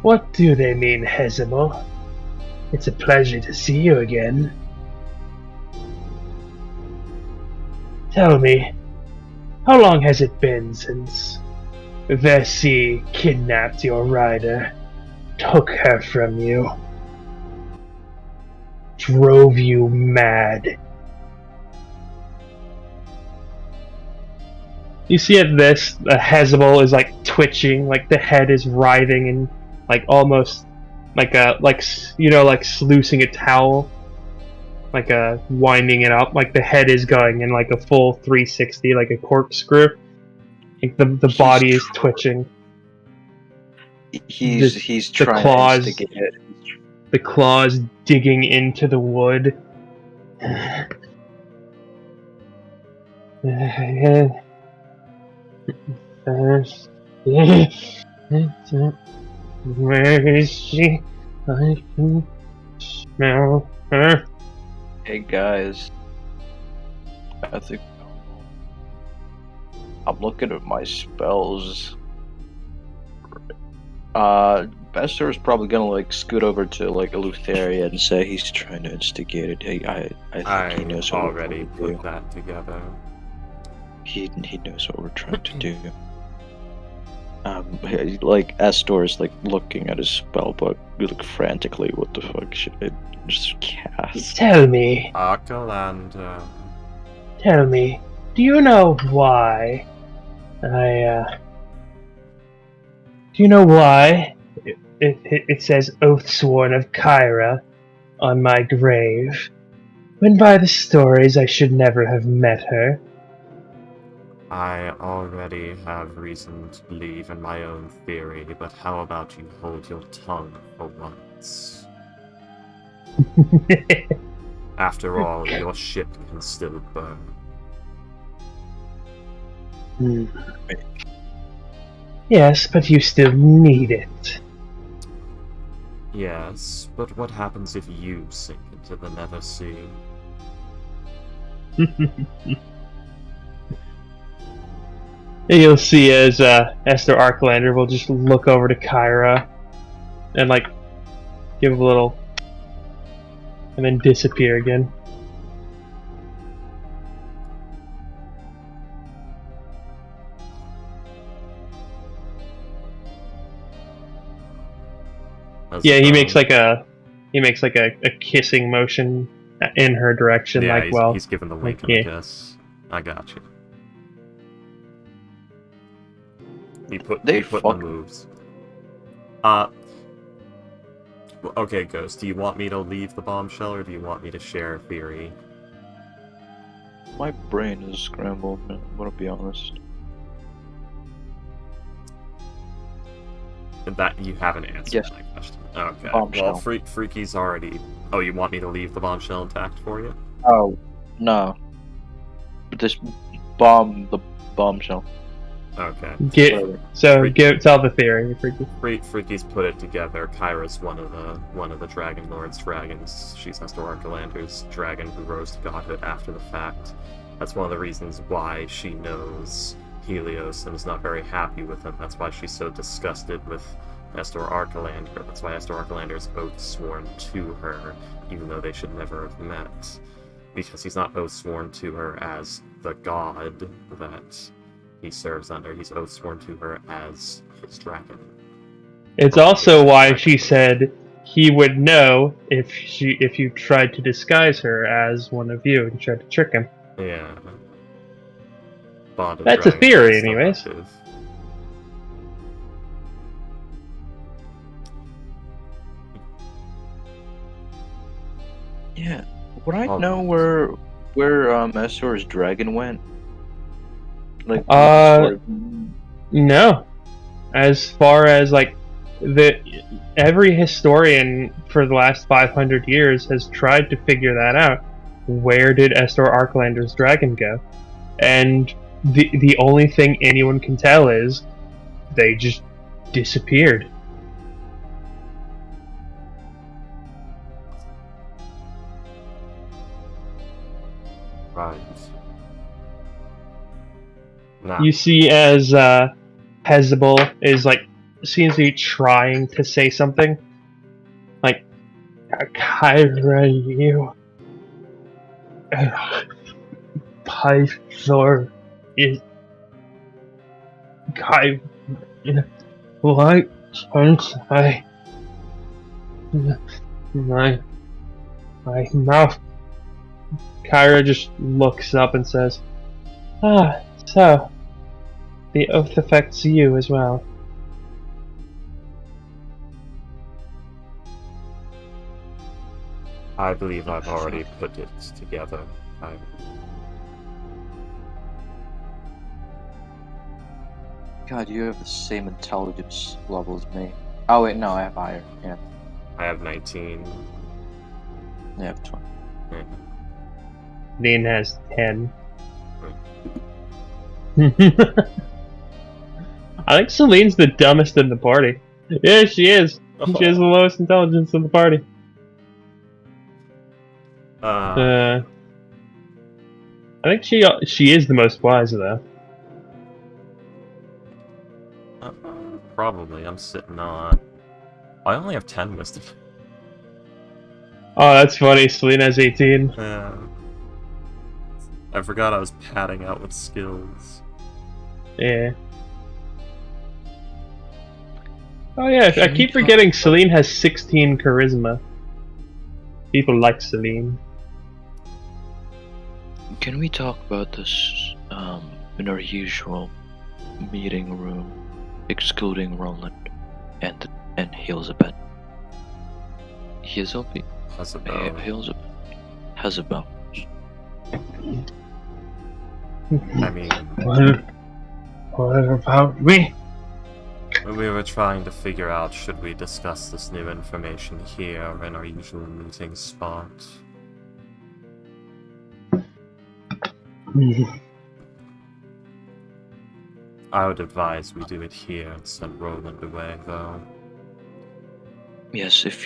What do they mean, Hezebel? It's a pleasure to see you again. Tell me, how long has it been since Vessi kidnapped your rider, took her from you, drove you mad? You see at this, Hezebel is like twitching, like the head is writhing and like almost like sluicing a towel, like winding it up, like the head is going in like a full 360, like a corkscrew. Like the body is twitching. He's trying to get it. The claws digging into the wood. Where is she? I can smell her. Hey guys, I think I'm looking at my spells. Bester is probably gonna like scoot over to like Eleutheria and say he's trying to instigate it. Hey, I think he knows what already we're put that together. He knows what we're trying to do. Like Astor is like looking at his spell book, like frantically. What the fuck should I just cast? Tell me, Arcalander. tell me, do you know why do you know why it says Oathsworn of Kyra on my grave, when by the stories I should never have met her? I already have reason to believe in my own theory, but how about you hold your tongue for once? After all, your ship can still burn. Yes, but you still need it. Yes, but what happens if you sink into the Nether Sea? You'll see as Esther Arklander will just look over to Kyra and like give a little, and then disappear again. Yeah, he makes like a kissing motion in her direction, yeah, like, well, he's giving the wink and yeah. the kiss. I got you. He put They in the fuck- moves. Okay, Ghost, do you want me to leave the bombshell, or do you want me to share a theory? My brain is scrambled, man. I'm gonna be honest. That you haven't answered Yes. my question. Okay. Bombshell. Well, Freaky's already. Oh, you want me to leave the bombshell intact for you? Oh, no. The bombshell. Okay. Tell the theory, Freaky. Freaky's put it together. Kyra's one of the Dragon Lord's dragons. She's Esther Arkalander's dragon who rose to godhood after the fact. That's one of the reasons why she knows Helios and is not very happy with him. That's why she's so disgusted with Esther Arkalander. That's why Esther Arkalander is oath sworn to her, even though they should never have met. Because he's not oath sworn to her as the god that he serves under. He's oath sworn to her as his dragon. It's also why she said he would know if you tried to disguise her as one of you and tried to trick him. Yeah. Bond of That's a dragons theory, is still anyways. active. Yeah. Would I Oh, know man. where Estor's dragon went? Like No. As far as like every historian for the last 500 years has tried to figure that out. Where did Estor Arkalander's dragon go? And the only thing anyone can tell is they just disappeared. Right. Nah. You see as Hezebel is like seems to be trying to say something. Like, Kyra, you Pythor is Kai. Why can't I? My mouth. Kyra just looks up and says, "Ah, so the oath affects you as well." I believe I've already put it together. God, you have the same intelligence level as me. Oh wait, no, I have higher. Yeah, I have 19. I have 20. Yeah. Dean has 10. I think Celine's the dumbest in the party. Yeah, she is. She has the lowest intelligence in the party. I think she is the most wise though. Probably. I'm sitting on. I only have 10 wisdom. Oh, that's funny. Celine has 18. Yeah. I forgot I was padding out with skills. Yeah. Oh yeah, I keep forgetting Celine has 16 charisma. People like Celine. Can we talk about this in our usual meeting room, excluding Roland and Elizabeth? Elizabeth? Hezebel. Hezebel. I mean, What about me? we were trying to figure out should we discuss this new information here or in our usual meeting spot. I would advise we do it here and send Roland away, though. Yes, if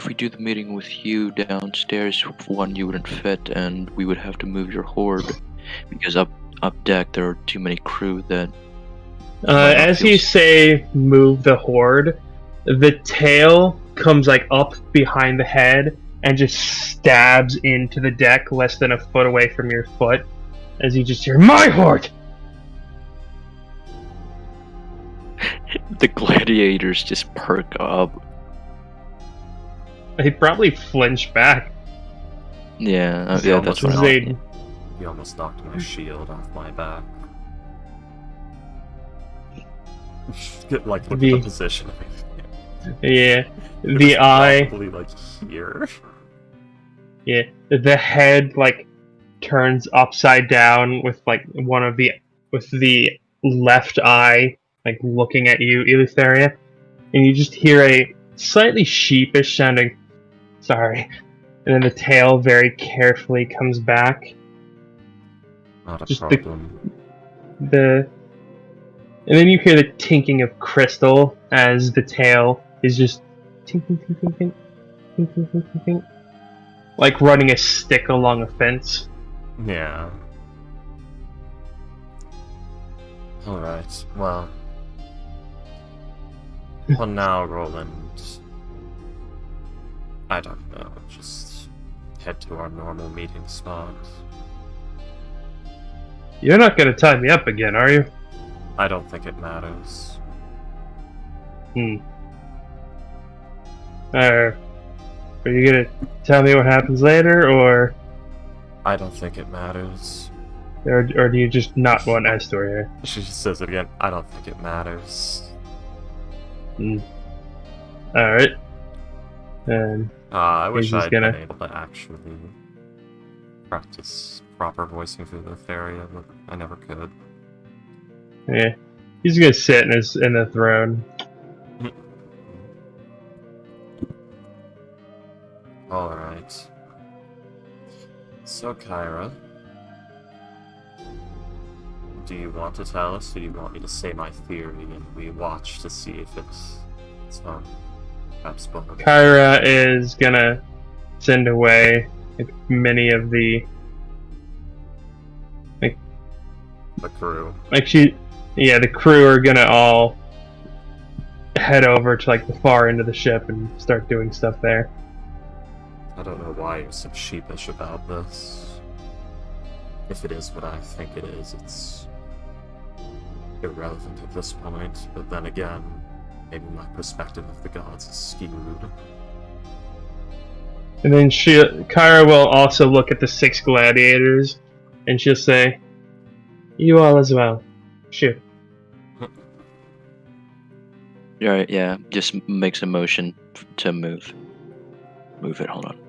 we do the meeting with you downstairs, one, you wouldn't fit, and we would have to move your horde because up deck there are too many crew that. might not As feel you s- say, move the horde, the tail comes like up behind the head and just stabs into the deck less than a foot away from your foot. As you just hear, "My horde!" The gladiators just perk up. They probably flinch back. Yeah, Yeah, yeah, that's almost what I Zayd. You almost knocked my shield off my back. Like, look at the The- position of it. Yeah. It The was eye, probably, like, here. yeah. The head, like, turns upside down with, like, with the left eye, like, looking at you, Eleutheria. And you just hear a slightly sheepish sounding, "Sorry." And then the tail very carefully comes back. Not a Just problem. And then you hear the tinking of crystal as the tail is just tink, tink, tink, tink, tink, tink, tink, tink, tink, tink, like running a stick along a fence. Yeah. Alright, well. Well, now, Roland. I don't know, just head to our normal meeting spot. You're not gonna tie me up again, are you? I don't think it matters. Are you gonna tell me what happens later, or I don't think it matters. or do you just not want Estor here? She just says it again. I don't think it matters. Alright. And I wish He's just I'd gonna- been able to actually practice proper voicing through the Theria, but I never could. yeah, he's gonna sit in the throne. Alright. So, Kyra, do you want to tell us, or do you want me to say my theory and we watch to see if it's perhaps both? Kyra is gonna send away like, many of the The crew. the crew are gonna all head over to like the far end of the ship and start doing stuff there. I don't know why you're so sheepish about this. If it is what I think it is, it's irrelevant at this point, but then again, maybe my perspective of the gods is skewed. And then Kyra will also look at the 6 gladiators, and she'll say, "You all as well. Shoot." Right, yeah, just makes a motion to move. Move it, hold on.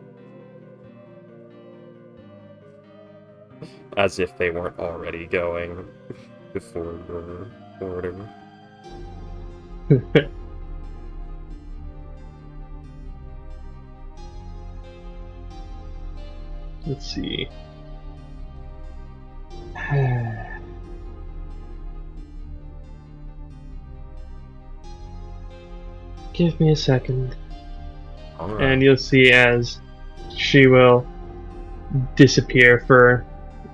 As if they weren't already going before the order. Let's see. Give me a second. Alright. And you'll see as she will disappear for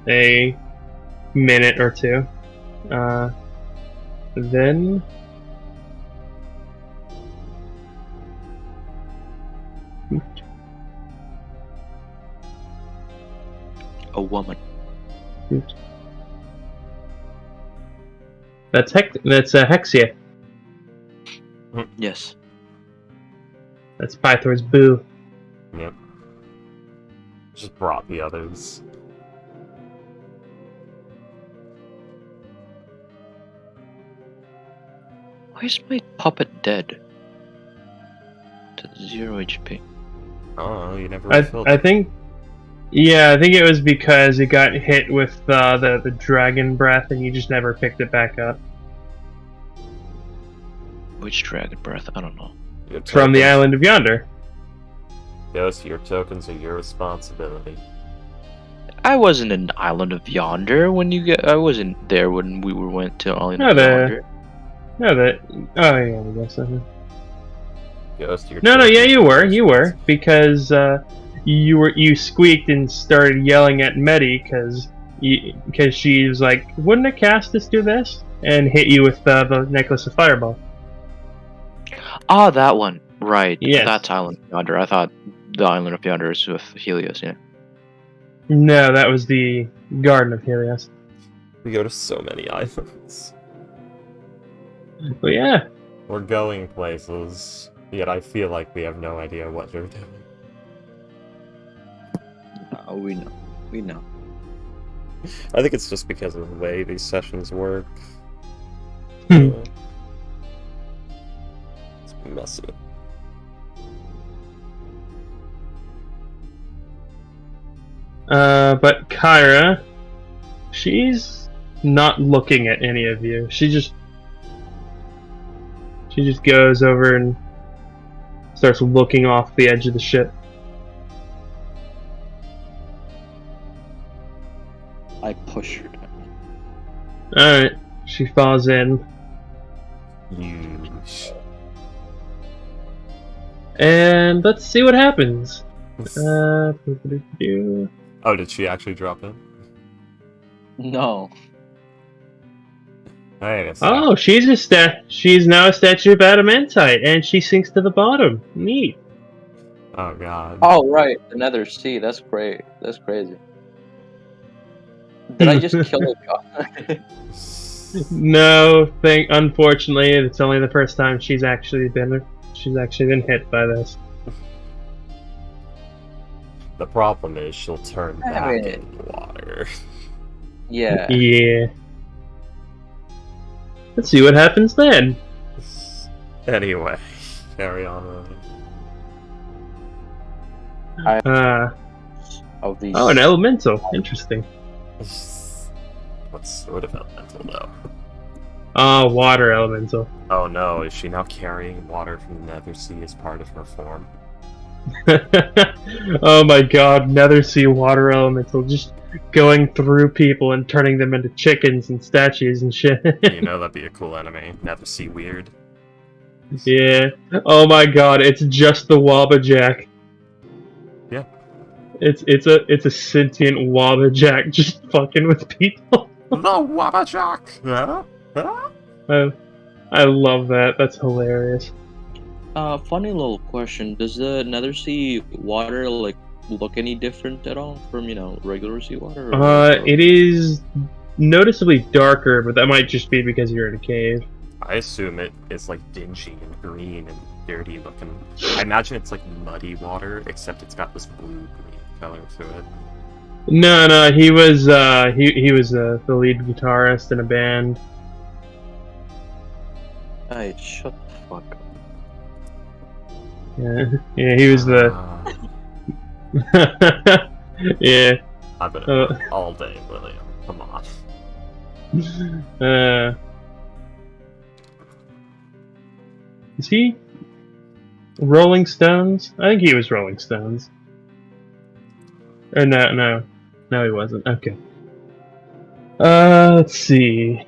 a minute or two. Then A woman. that's Hexia. Yes. That's Pythor's boo. Yep. Just brought the others. Why is my puppet dead? To 0 HP. Oh, you never I refilled I it. think Yeah, I think it was because it got hit with the dragon breath, and you just never picked it back up. Which dragon breath? I don't know. Your From the tokens- island of Yonder. Ghost, your tokens are your responsibility. I wasn't in the island of Yonder when you get. I wasn't there when we went to island No, of Yonder. No, that. Oh yeah, I guess. Ghost, your No, tokens yeah, you are were, your because you squeaked and started yelling at Medi because she was like, "Wouldn't a Castus do this?" and hit you with the necklace of fireball. Ah, that one. Right. Yes. That's island of Yonder. I thought the island of Yonder is with Helios. Yeah. No, that was the Garden of Helios. We go to so many islands. But yeah, We're going places, yet I feel like we have no idea what you're doing. We know. We know. I think it's just because of the way these sessions work. Hmm. It's messy. but Kyra, she's not looking at any of you. She just goes over and starts looking off the edge of the ship. I push her down. Alright, she falls in. Huge. And let's see what happens. Oh, did she actually drop in? No. Wait a second. Oh, she's now a statue of adamantite, and she sinks to the bottom. Neat. Oh god. Oh, right. Another C. That's great. That's crazy. Did I just kill a god? No, unfortunately, it's only the first time she's actually been hit by this. The problem is she'll turn I back mean- in water. Yeah. Yeah. Let's see what happens then. Anyway, carry on. Of these. Oh, an elemental. Interesting. What sort of elemental though? Oh, water elemental. Oh no, is she now carrying water from the Nether Sea as part of her form? Oh my god, Nether Sea water elemental just going through people and turning them into chickens and statues and shit. You know that'd be a cool enemy. Nether Sea weird. Yeah. Oh my god, it's just the Wabbajack. Yeah. It's a sentient Wabbajack just fucking with people. The Wabbajack! Huh? I love that. That's hilarious. Funny little question. Does the Nether Sea water like look any different at all from regular seawater? It is noticeably darker, but that might just be because you're in a cave. I assume it is like dingy and green and dirty looking. I imagine it's like muddy water, except it's got this blue-green color to it. No, he was the lead guitarist in a band. Hey, shut the fuck up. Yeah, he was the. Yeah. I've been at work all day, William. Come on. Is he Rolling Stones? I think he was Rolling Stones. Or no, he wasn't. Okay. Let's see.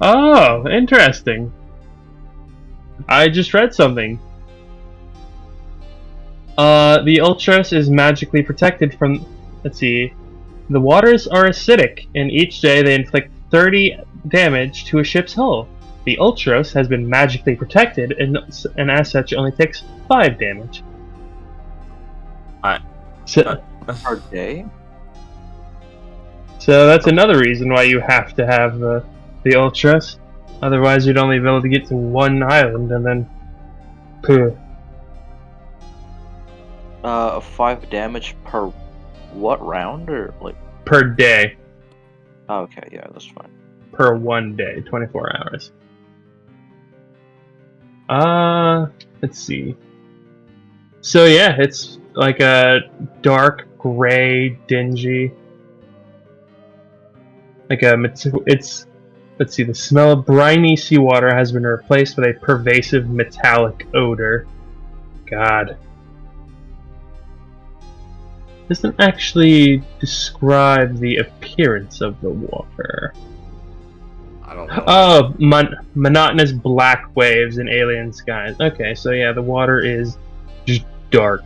Oh, interesting. I just read something. The Ultras is magically protected from. Let's see. The waters are acidic, and each day they inflict 30 damage to a ship's hull. The Ultros has been magically protected, and as such only takes 5 damage. Per day? So that's another reason why you have to have the Ultras. Otherwise, you'd only be able to get to one island, and then. Pooh. 5 damage per what round or like? Per day. Okay, yeah, that's fine. Per one day, 24 hours. Let's see. So yeah, it's like a dark gray, dingy. It's. Let's see. The smell of briny seawater has been replaced with a pervasive metallic odor. God. Doesn't actually describe the appearance of the water. I don't know. Oh, monotonous black waves in alien skies. Okay, so yeah, the water is just dark.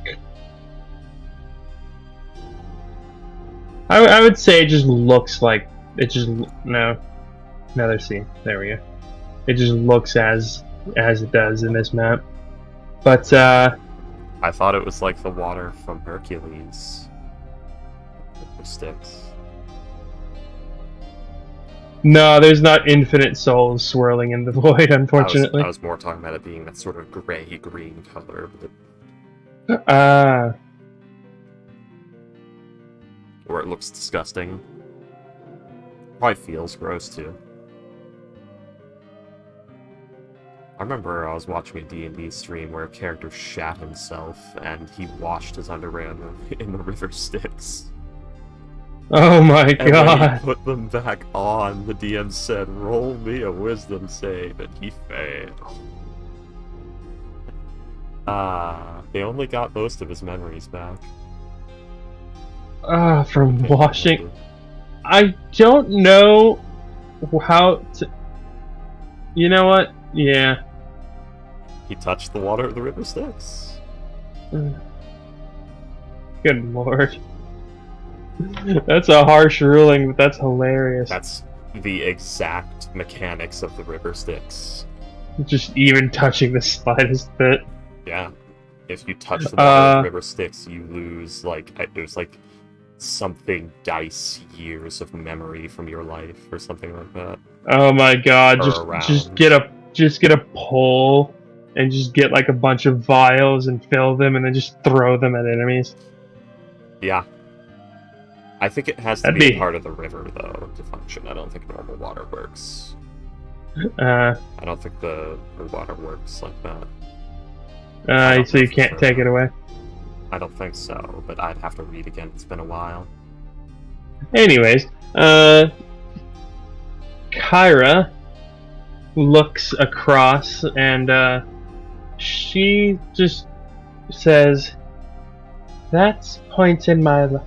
I would say it just looks like it just no. Another scene. There we go. It just looks as it does in this map. But I thought it was like the water from Hercules. The sticks. no, there's not infinite souls swirling in the void, unfortunately. I was more talking about it being that sort of gray-green color, where it looks disgusting. Probably feels gross too. I remember I was watching a D&D stream where a character shat himself and he washed his underwear in the river Styx. Oh my And when god. he put them back on, the DM said, "Roll me a wisdom save," and he failed. They only got most of his memories back. From washing. I don't know how to. You know what? Yeah. He touched the water of the river Styx. Good lord. That's a harsh ruling, but that's hilarious. That's the exact mechanics of the river Styx. Just even touching the slightest bit. Yeah. If you touch the water of the river Styx, you lose, like, there's, like, something dice years of memory from your life, or something like that. Oh my god, Or just get a pole and just get like a bunch of vials and fill them and then just throw them at enemies. Yeah. I think it has to That'd be be- a part of the river, though, to function. I don't think normal water works. Uh, I don't think the water works like that. so you can't take it away. I don't think so, but I'd have to read again. It's been a while. Anyways, Kyra looks across and she just says, "That point in my life,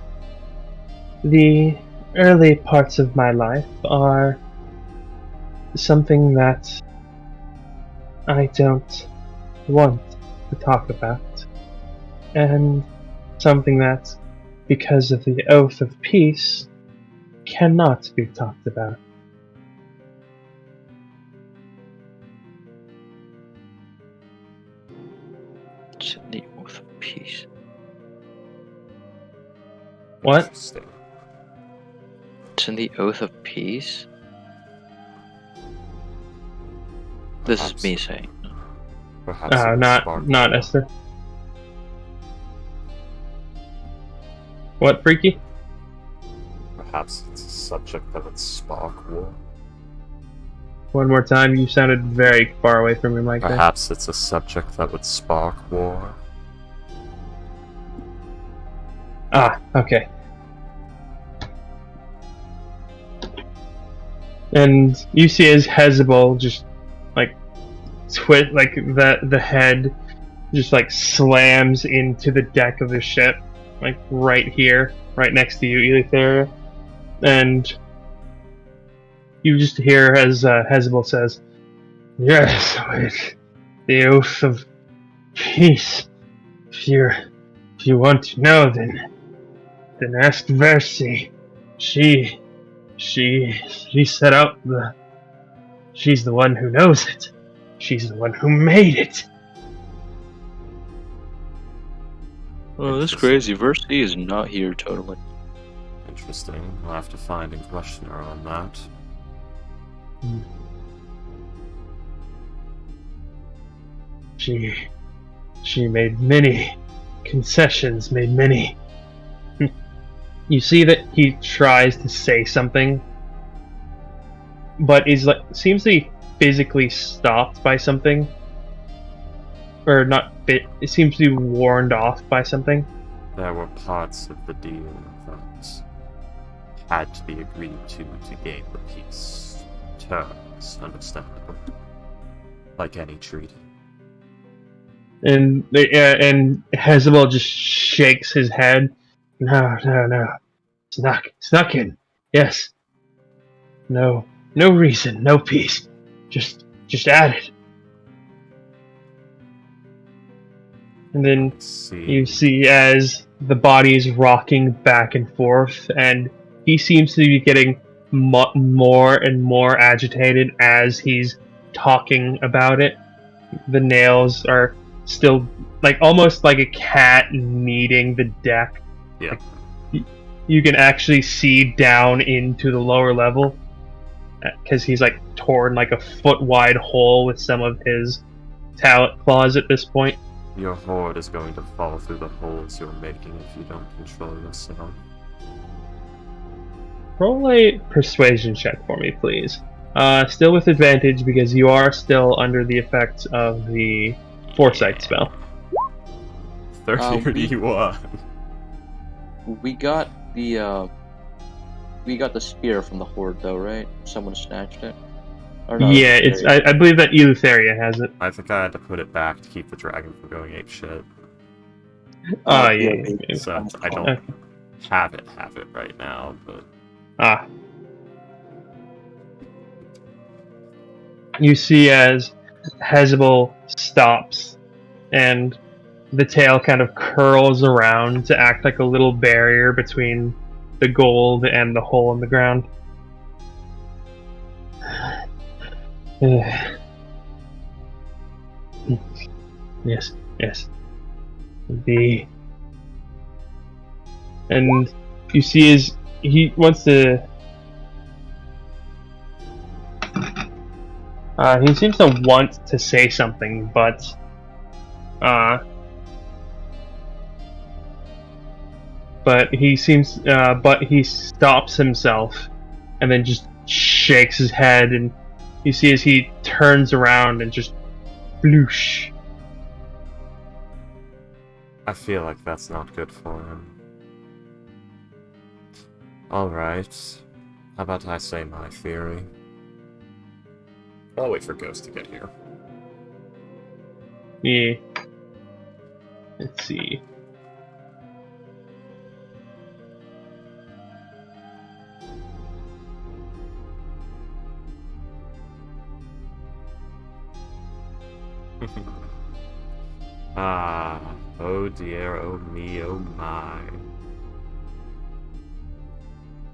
the early parts of my life are something that I don't want to talk about, and something that, because of the oath of peace, cannot be talked about." It's in the oath of peace. What? Interesting. It's in the oath of peace? This Perhaps- is me saying. Perhaps it will spark Not more. Esther. What, Freaky? Perhaps it's a subject that would spark war. One more time, you sounded very far away from your mic there. Perhaps it's a subject that would spark war. Okay. And you see as Hezebel just like like the head just like slams into the deck of the ship, like right here, right next to you, Eleutheria. And you just hear as Hezebel says, "Yes, with the oath of peace. If you want to know, then ask Versi. She set up the. She's the one who knows it. She's the one who made it." Oh, that's crazy. Versity is not here totally. Interesting. I'll have to find and question her on that. She made many concessions, made many. You see that he tries to say something, but is like seems to be physically stopped by something, or not bit. It seems to be warned off by something. There were parts of the deal that had to be agreed to gain the peace. Terms, understandable. Like any treaty. And Hezebel just shakes his head. No. Snuck in. Yes. No reason, no peace. Just add it. And then Let's see. you see as the body is rocking back and forth, and he seems to be getting more and more agitated as he's talking about it. The nails are still almost like a cat kneading the deck. Yeah. You can actually see down into the lower level because he's torn a foot wide hole with some of his talent claws at this point. Your horde is going to fall through the holes you're making if you don't control yourself. Roll a persuasion check for me, please. Still with advantage because you are still under the effects of the foresight spell. 31. We got the spear from the horde, though, right? Someone snatched it. Or no, Yeah, it's. I believe that Eleutheria has it. I think I had to put it back to keep the dragon from going apeshit. Yeah. So I don't Okay. have it right now, but Ah. You see as Hezebel stops, and the tail kind of curls around to act like a little barrier between the gold and the hole in the ground. Yes. And you see as he wants to. He seems to want to say something, but he stops himself, and then just shakes his head, and you see as he turns around and just bloosh. I feel like that's not good for him. Alright. How about I say my theory? I'll wait for Ghost to get here. Yeah. Let's see. Oh dear, oh me, oh my.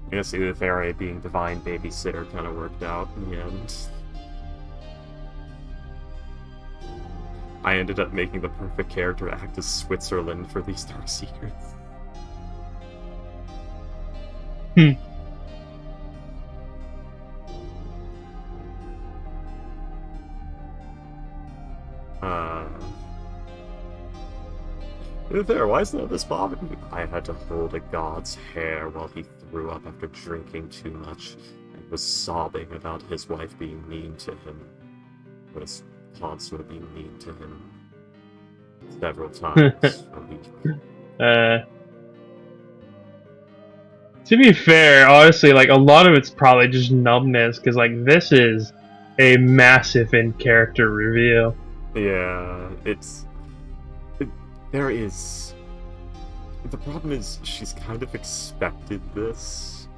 I guess the fairy being divine babysitter kind of worked out in the end. I ended up making the perfect character act as Switzerland for these Dark Secrets. There, why is none of this bothering me? I had to hold a god's hair while he threw up after drinking too much and was sobbing about his wife being mean to him. Was constantly being mean to him several times a week. To be fair, honestly, a lot of it's probably just numbness, because this is a massive in-character reveal. Yeah, there is. The problem is she's kind of expected this.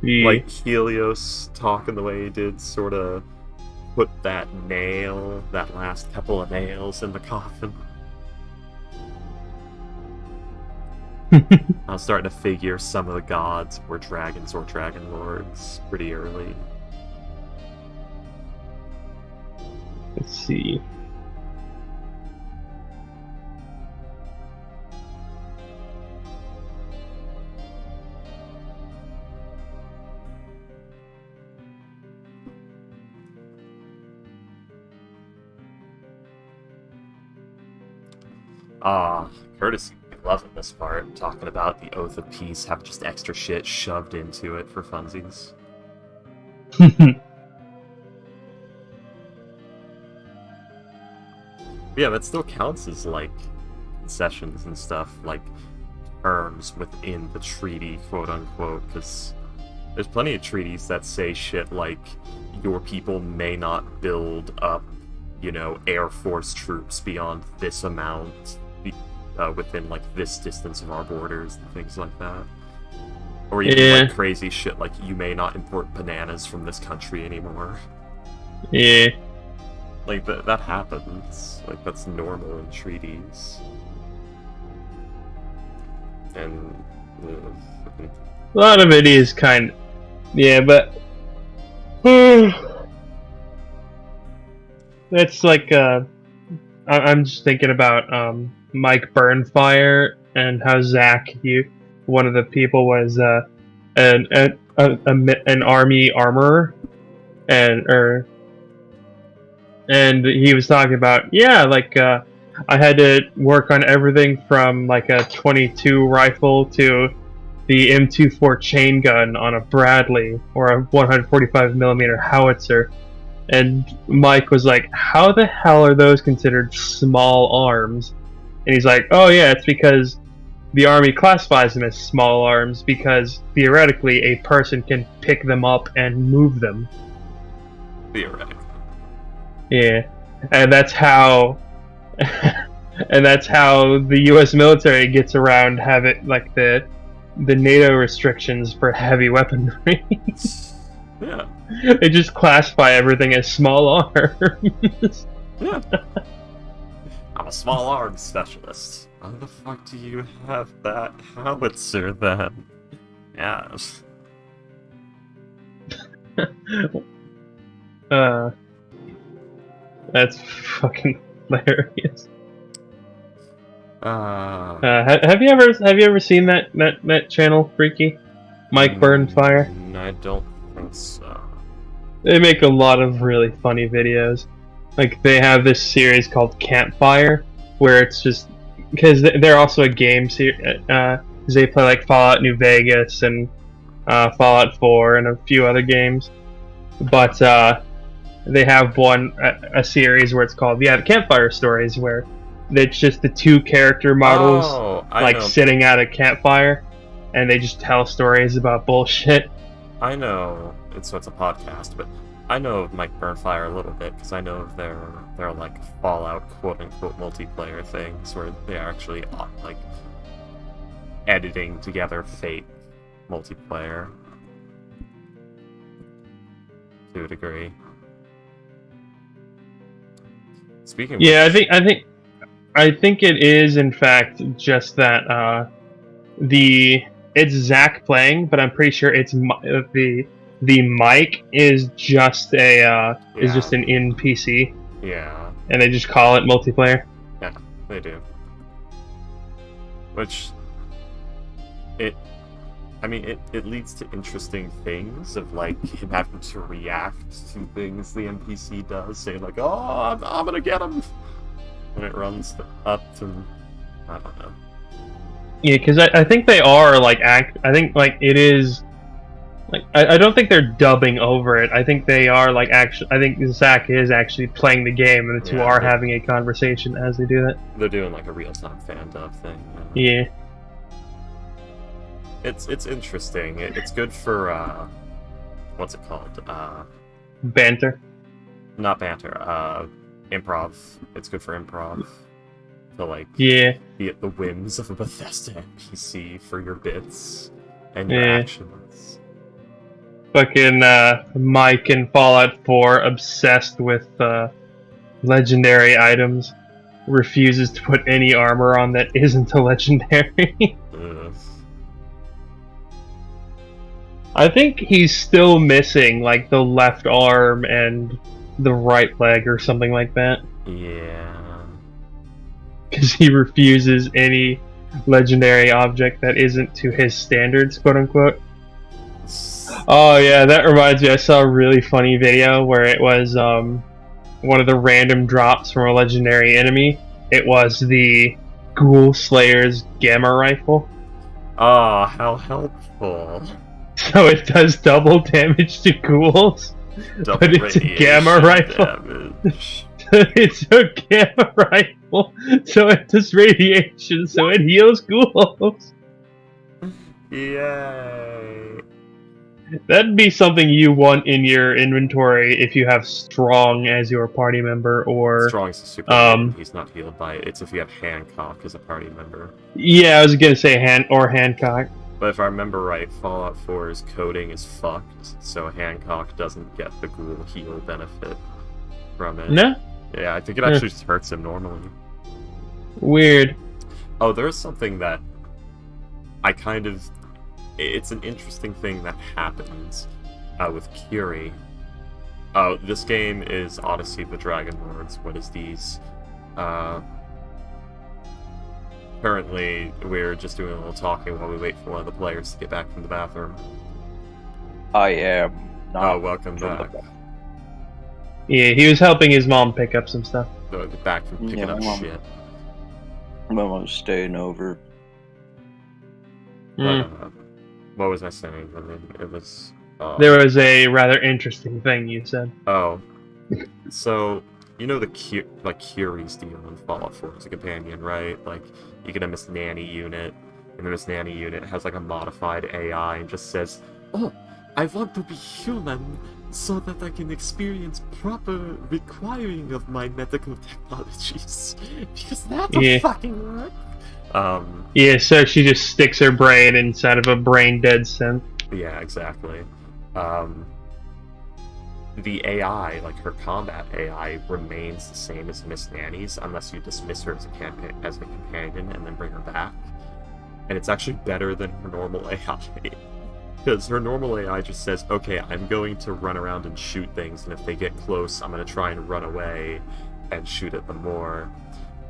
Yeah. Like Helios talking the way he did, sort of put that last couple of nails in the coffin. I was starting to figure some of the gods were dragons or dragon lords pretty early. Let's see. Courtesy, loving this part, talking about the Oath of Peace, have just extra shit shoved into it for funsies. Yeah, that still counts as like concessions and stuff, like terms within the treaty, quote unquote, because there's plenty of treaties that say shit like your people may not build up, Air Force troops beyond this amount within like this distance of our borders and things like that. Or even like crazy shit like you may not import bananas from this country anymore. Yeah. Like that happens. Like that's normal in treaties. And a lot of it is kind of, yeah, but that's like I'm just thinking about Mike Burnfire and how Zach, one of the people, was an army armorer, and he was talking about, I had to work on everything from like a 22 rifle to the M24 chain gun on a Bradley or a 145mm howitzer. And Mike was like, how the hell are those considered small arms? And he's like, oh yeah, it's because the Army classifies them as small arms because theoretically a person can pick them up and move them. Theoretically. Yeah. And that's how the US military gets around like the NATO restrictions for heavy weaponry. Yeah. They just classify everything as small arms. Yeah. I'm a small arms specialist. How the fuck do you have that howitzer then? Yes. That's fucking hilarious. Uh, Have you ever seen that channel, Freaky? Mike Burnfire? I don't think so. They make a lot of really funny videos. Like, they have this series called Campfire, where it's just... Because they're also a game series. They play, like, Fallout New Vegas and Fallout 4 and a few other games. But they have a series where it's called, the Campfire Stories, where it's just the two character models, sitting at a campfire, and they just tell stories about bullshit. I know, it's a podcast, but I know of Mike Burnfire a little bit, because I know of their like Fallout quote-unquote multiplayer things, where they are actually, like, editing together fake multiplayer. To a degree. Speaking of Yeah, which, I think it is, in fact, just that, it's Zach playing, but I'm pretty sure it's the mic is just an NPC, yeah, and they just call it multiplayer. yeah, they do. Which it leads to interesting things of like him having to react to things the NPC does, saying like, "Oh, I'm gonna get him," when it runs up to, I don't know. Yeah, because I think they are like I think like it is like I don't think they're dubbing over it. I think they are like actually. I think Zach is actually playing the game, and the two are having a conversation as they do that. They're doing like a real-time fan dub thing. Yeah. It's interesting. It's good for what's it called? Banter. Not banter. Improv. It's good for improv. To like Yeah. be at the whims of a Bethesda NPC for your bits and your actions. Fucking Mike in Fallout 4, obsessed with legendary items, refuses to put any armor on that isn't a legendary. Ugh. I think he's still missing like the left arm and the right leg or something like that. Yeah. Because he refuses any legendary object that isn't to his standards, quote unquote. Oh yeah, that reminds me, I saw a really funny video where it was one of the random drops from a legendary enemy. It was the Ghoul Slayer's Gamma Rifle. Oh, how helpful. So it does double damage to ghouls, but it's a gamma rifle. Damage. it's a gamma rifle, so it does radiation, so it heals ghouls. Yay! That'd be something you want in your inventory if you have Strong as your party member, or Strong's a super mutant. He's not healed by it. It's if you have Hancock as a party member. yeah, I was gonna say Hancock. But if I remember right, Fallout 4's coding is fucked, so Hancock doesn't get the ghoul heal benefit from it. No, Yeah, I think it actually just hurts him normally. weird. Oh, there's something that I kind of... It's an interesting thing that happens with Curie. Oh, this game is Odyssey of the Dragon Lords. What is these? Currently, we're just doing a little talking while we wait for one of the players to get back from the bathroom. I am not. Oh, welcome back. Yeah, he was helping his mom pick up some stuff. Back from picking Yeah, up my mom- shit. My mom's staying over. Mm. What was I saying? I mean, it was... There was a rather interesting thing you said. Oh. So, you know the Curie's deal in Fallout 4 as a companion, right? Like, you get a Miss Nanny unit, and the Miss Nanny unit has like a modified AI and just says, "Oh, I want to be human so that I can experience proper requiring of my medical technologies." Because that'll Yeah. fucking work. Yeah, so she just sticks her brain inside of a brain dead synth. Yeah, exactly. The AI, like her combat AI, remains the same as Miss Nanny's unless you dismiss her as a companion and then bring her back. And it's actually better than her normal AI. Because her normal AI just says, okay, I'm going to run around and shoot things, and if they get close, I'm going to try and run away and shoot at them more.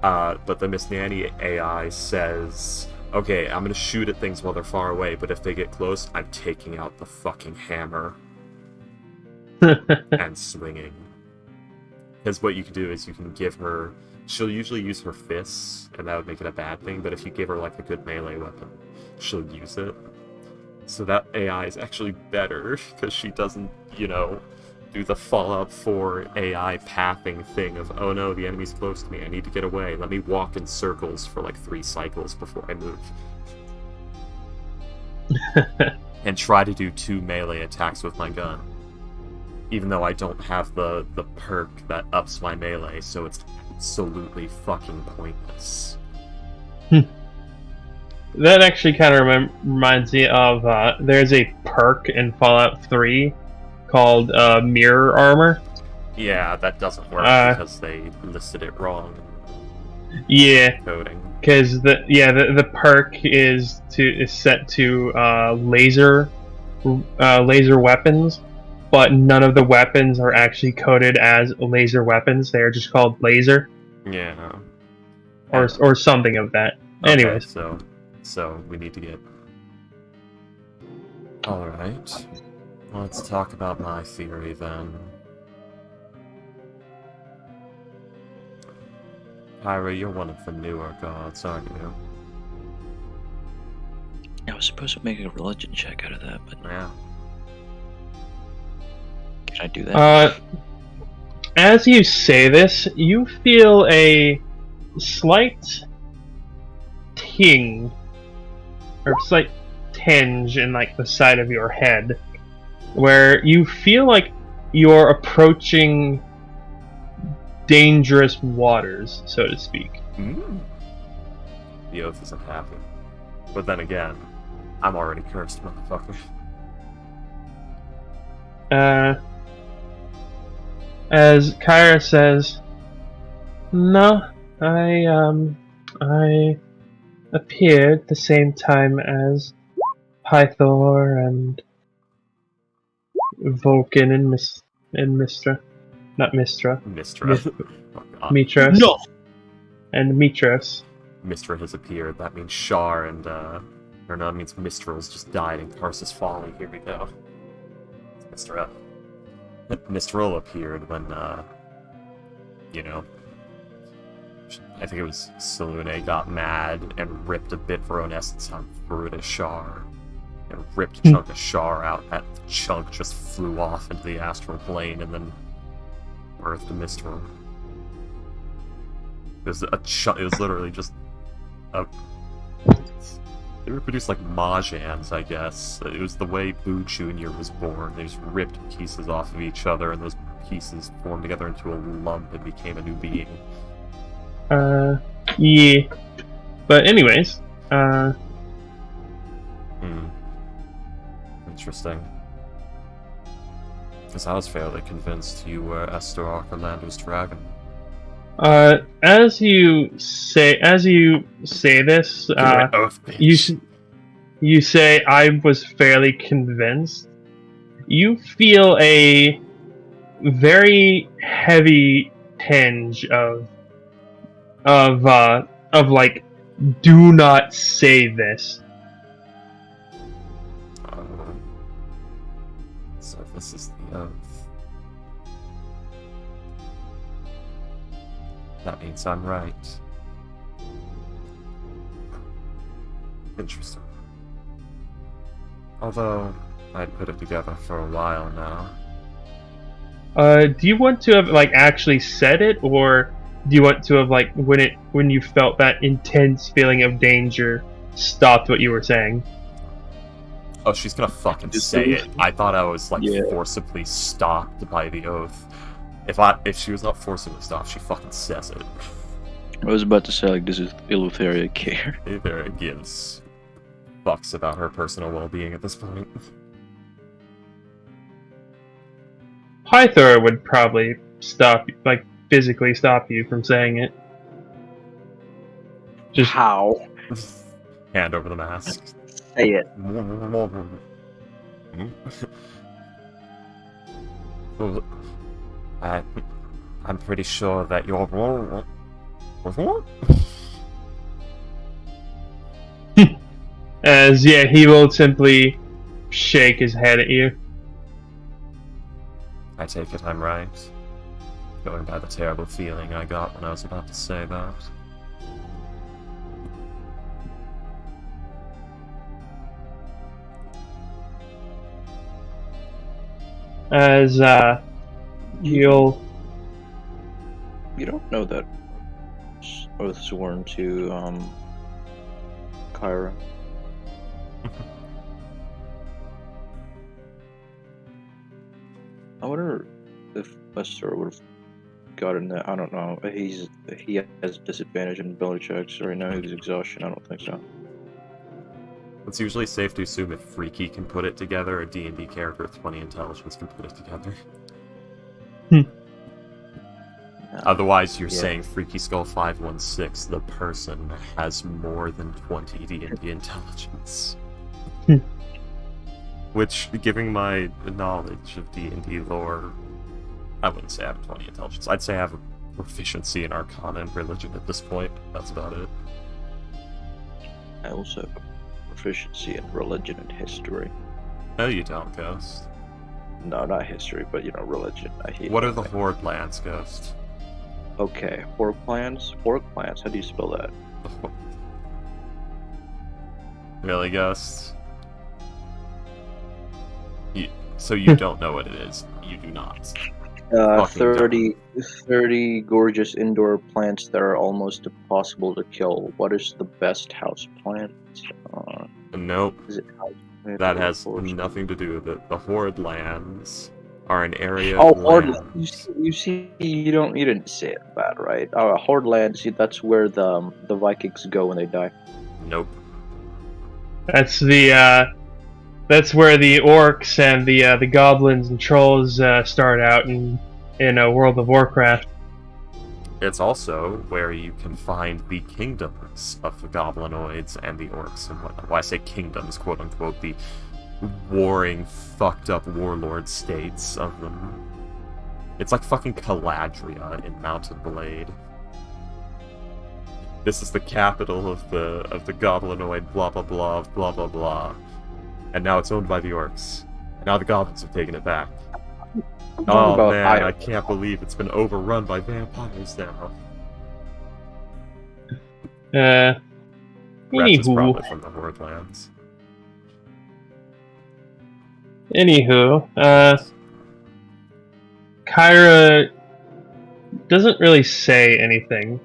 But the Miss Nanny AI says, okay, I'm going to shoot at things while they're far away, but if they get close, I'm taking out the fucking hammer and swinging. Because what you can do is you can give her... She'll usually use her fists, and that would make it a bad thing, but if you give her like a good melee weapon, she'll use it. So that AI is actually better, because she doesn't, you know, do the Fallout 4 AI pathing thing of, oh no, the enemy's close to me, I need to get away, let me walk in circles for like 3 cycles before I move. And try to do 2 melee attacks with my gun. Even though I don't have the perk that ups my melee, so it's absolutely fucking pointless. That actually kind of reminds me of, there's a perk in Fallout 3 called Mirror Armor. Yeah, that doesn't work because they listed it wrong Yeah, in coding. because the perk is set to laser weapons, but none of the weapons are actually coded as laser weapons. They are just called laser Yeah. or something of that. Okay, Anyways, so we need to get... Alright. Let's talk about my theory then. Pyra, you're one of the newer gods, aren't you? I was supposed to make a religion check out of that, but Yeah. can I do that? as you say this, you feel a slight ting or slight tinge in like the side of your head, where you feel like you're approaching dangerous waters, so to speak. The oath isn't happy. But then again, I'm already cursed, motherfucker. As Kyra says, no, I appeared the same time as Pythor and Vulcan and Mistra. Not Mistra. Mistra. Oh, God. Mitros. No! And Mitros. Mistra has appeared. That means Shar and, or no, that means Mistral's just died and Tarsus Folly. Here we go. Mistra. Mistral appeared when, you know, I think it was Selune got mad and ripped a bit for own essence out and threw it at Shar. And ripped a chunk of Shar out. That chunk just flew off into the astral plane and then birthed a Mistral. was it was literally just a. They reproduced like Mahjans, I guess. It was the way Boo Jr. was born. They just ripped pieces off of each other, and those pieces formed together into a lump and became a new being. Yeah. But anyways, Interesting. Because I was fairly convinced you were Esther Orlando's dragon. as you say this, Give me my oath, bitch. you say I was fairly convinced. You feel a very heavy tinge of like, do not say this. So this is the oath. That means I'm right. Interesting. Although, I'd put it together for a while now. Do you want to have like actually said it, or do you want to have like when you felt that intense feeling of danger stopped what you were saying? Oh, she's gonna fucking Just say do it. I thought I was like Yeah. forcibly stopped by the oath. If she was not forcibly stopped, she fucking says it. I was about to say, like, this is Eleutheria care. Either gives fucks about her personal well-being at this point. Pythor would probably physically stop you from saying it. Just How? Hand over the mask. Say it. Well, I'm pretty sure that you're wrong. as he will simply shake his head at you. I take it I'm right. Going by the terrible feeling I got when I was about to say that. As you'll You don't know that oath sworn to Kyra. I wonder if Lester would have gotten that. I don't know. He has disadvantage in ability checks right now. He's exhaustion. I don't think so. It's usually safe to assume if Freaky can put it together, a D&D character with 20 intelligence can put it together. Otherwise, you're Yeah. saying Freaky Skull 516, the person, has more than 20 D&D intelligence. Which, given my knowledge of D&D lore, I wouldn't say I have 20 intelligence. I'd say I have a proficiency in Arcana and Religion at this point. That's about it. I also have proficiency in religion and history. No, you don't, Ghost. No, not history, but religion. I hate. What are the Horde lands, Ghost? Okay, Hork plans. Hork plans. How do you spell that? Really, Ghost? So you don't know what it is. You do not. Fucking 30 gorgeous indoor plants that are almost impossible to kill. What is the best house plant? Nope. Is it house plant That or has forest? nothing to do with it. The Horde lands are an area Oh, of Horde. lands. You see, you didn't say it bad, right? Horde lands. That's where the Vikings go when they die. Nope. That's that's where the orcs and the goblins and trolls start out in World of Warcraft. It's also where you can find the kingdoms of the goblinoids and the orcs and whatnot. Well, I say kingdoms, quote unquote, the warring, fucked up warlord states of them. It's like fucking Caladria in Mountain Blade. This is the capital of the goblinoid blah blah blah blah blah blah. And now it's owned by the orcs. And now the goblins have taken it back. Oh about man, Iron? I can't believe it's been overrun by vampires now. Rats is probably from the Horde lands. Kyra doesn't really say anything,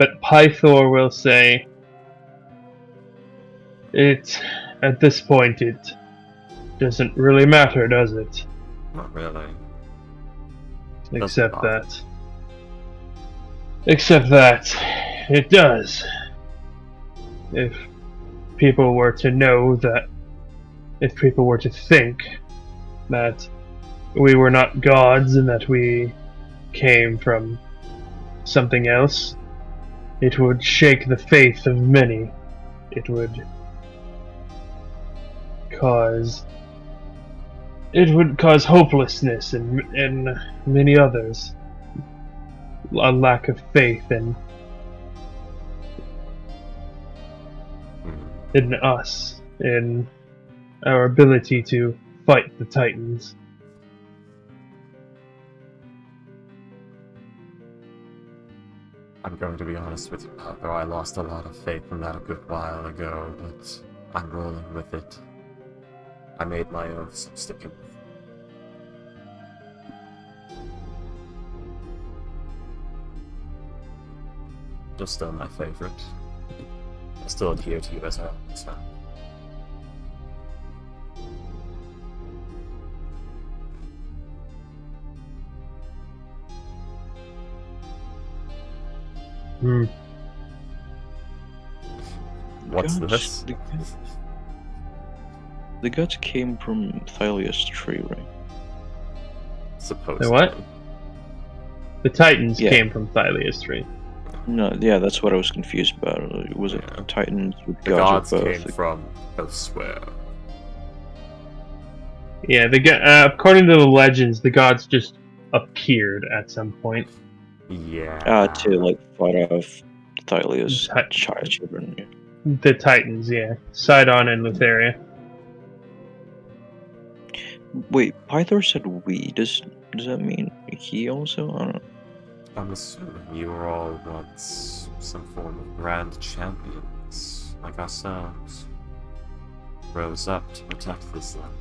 but Pythor will say, at this point, it doesn't really matter, does it? Not really. Except bother. that it does. If people were to know that, if people were to think that we were not gods and that we came from something else, it would shake the faith of many. It would cause hopelessness in many others. A lack of faith in us, in our ability to fight the Titans. I'm going to be honest with you, Papa. I lost a lot of faith in that a good while ago, but I'm rolling with it. I made my oath, so I'm sticking with it. You're still my favorite. I still adhere to you as I always have. What's this? The guts came from Thylia's tree, right? Supposedly. The what? The Titans Yeah. came from Thylia's tree. No, yeah, that's what I was confused about. Was it Yeah. Titans or The gods gods or came both? from elsewhere. Yeah, according to the legends, the gods just appeared at some point. Yeah. To like fight off Thylia's Ti- children. Yeah. The Titans, yeah. Sidon and Lutheria. Wait, Pythor said we. Does that mean he also? I don't know. I'm assuming you were all once some form of grand champions, like ourselves. Rose up to protect this land.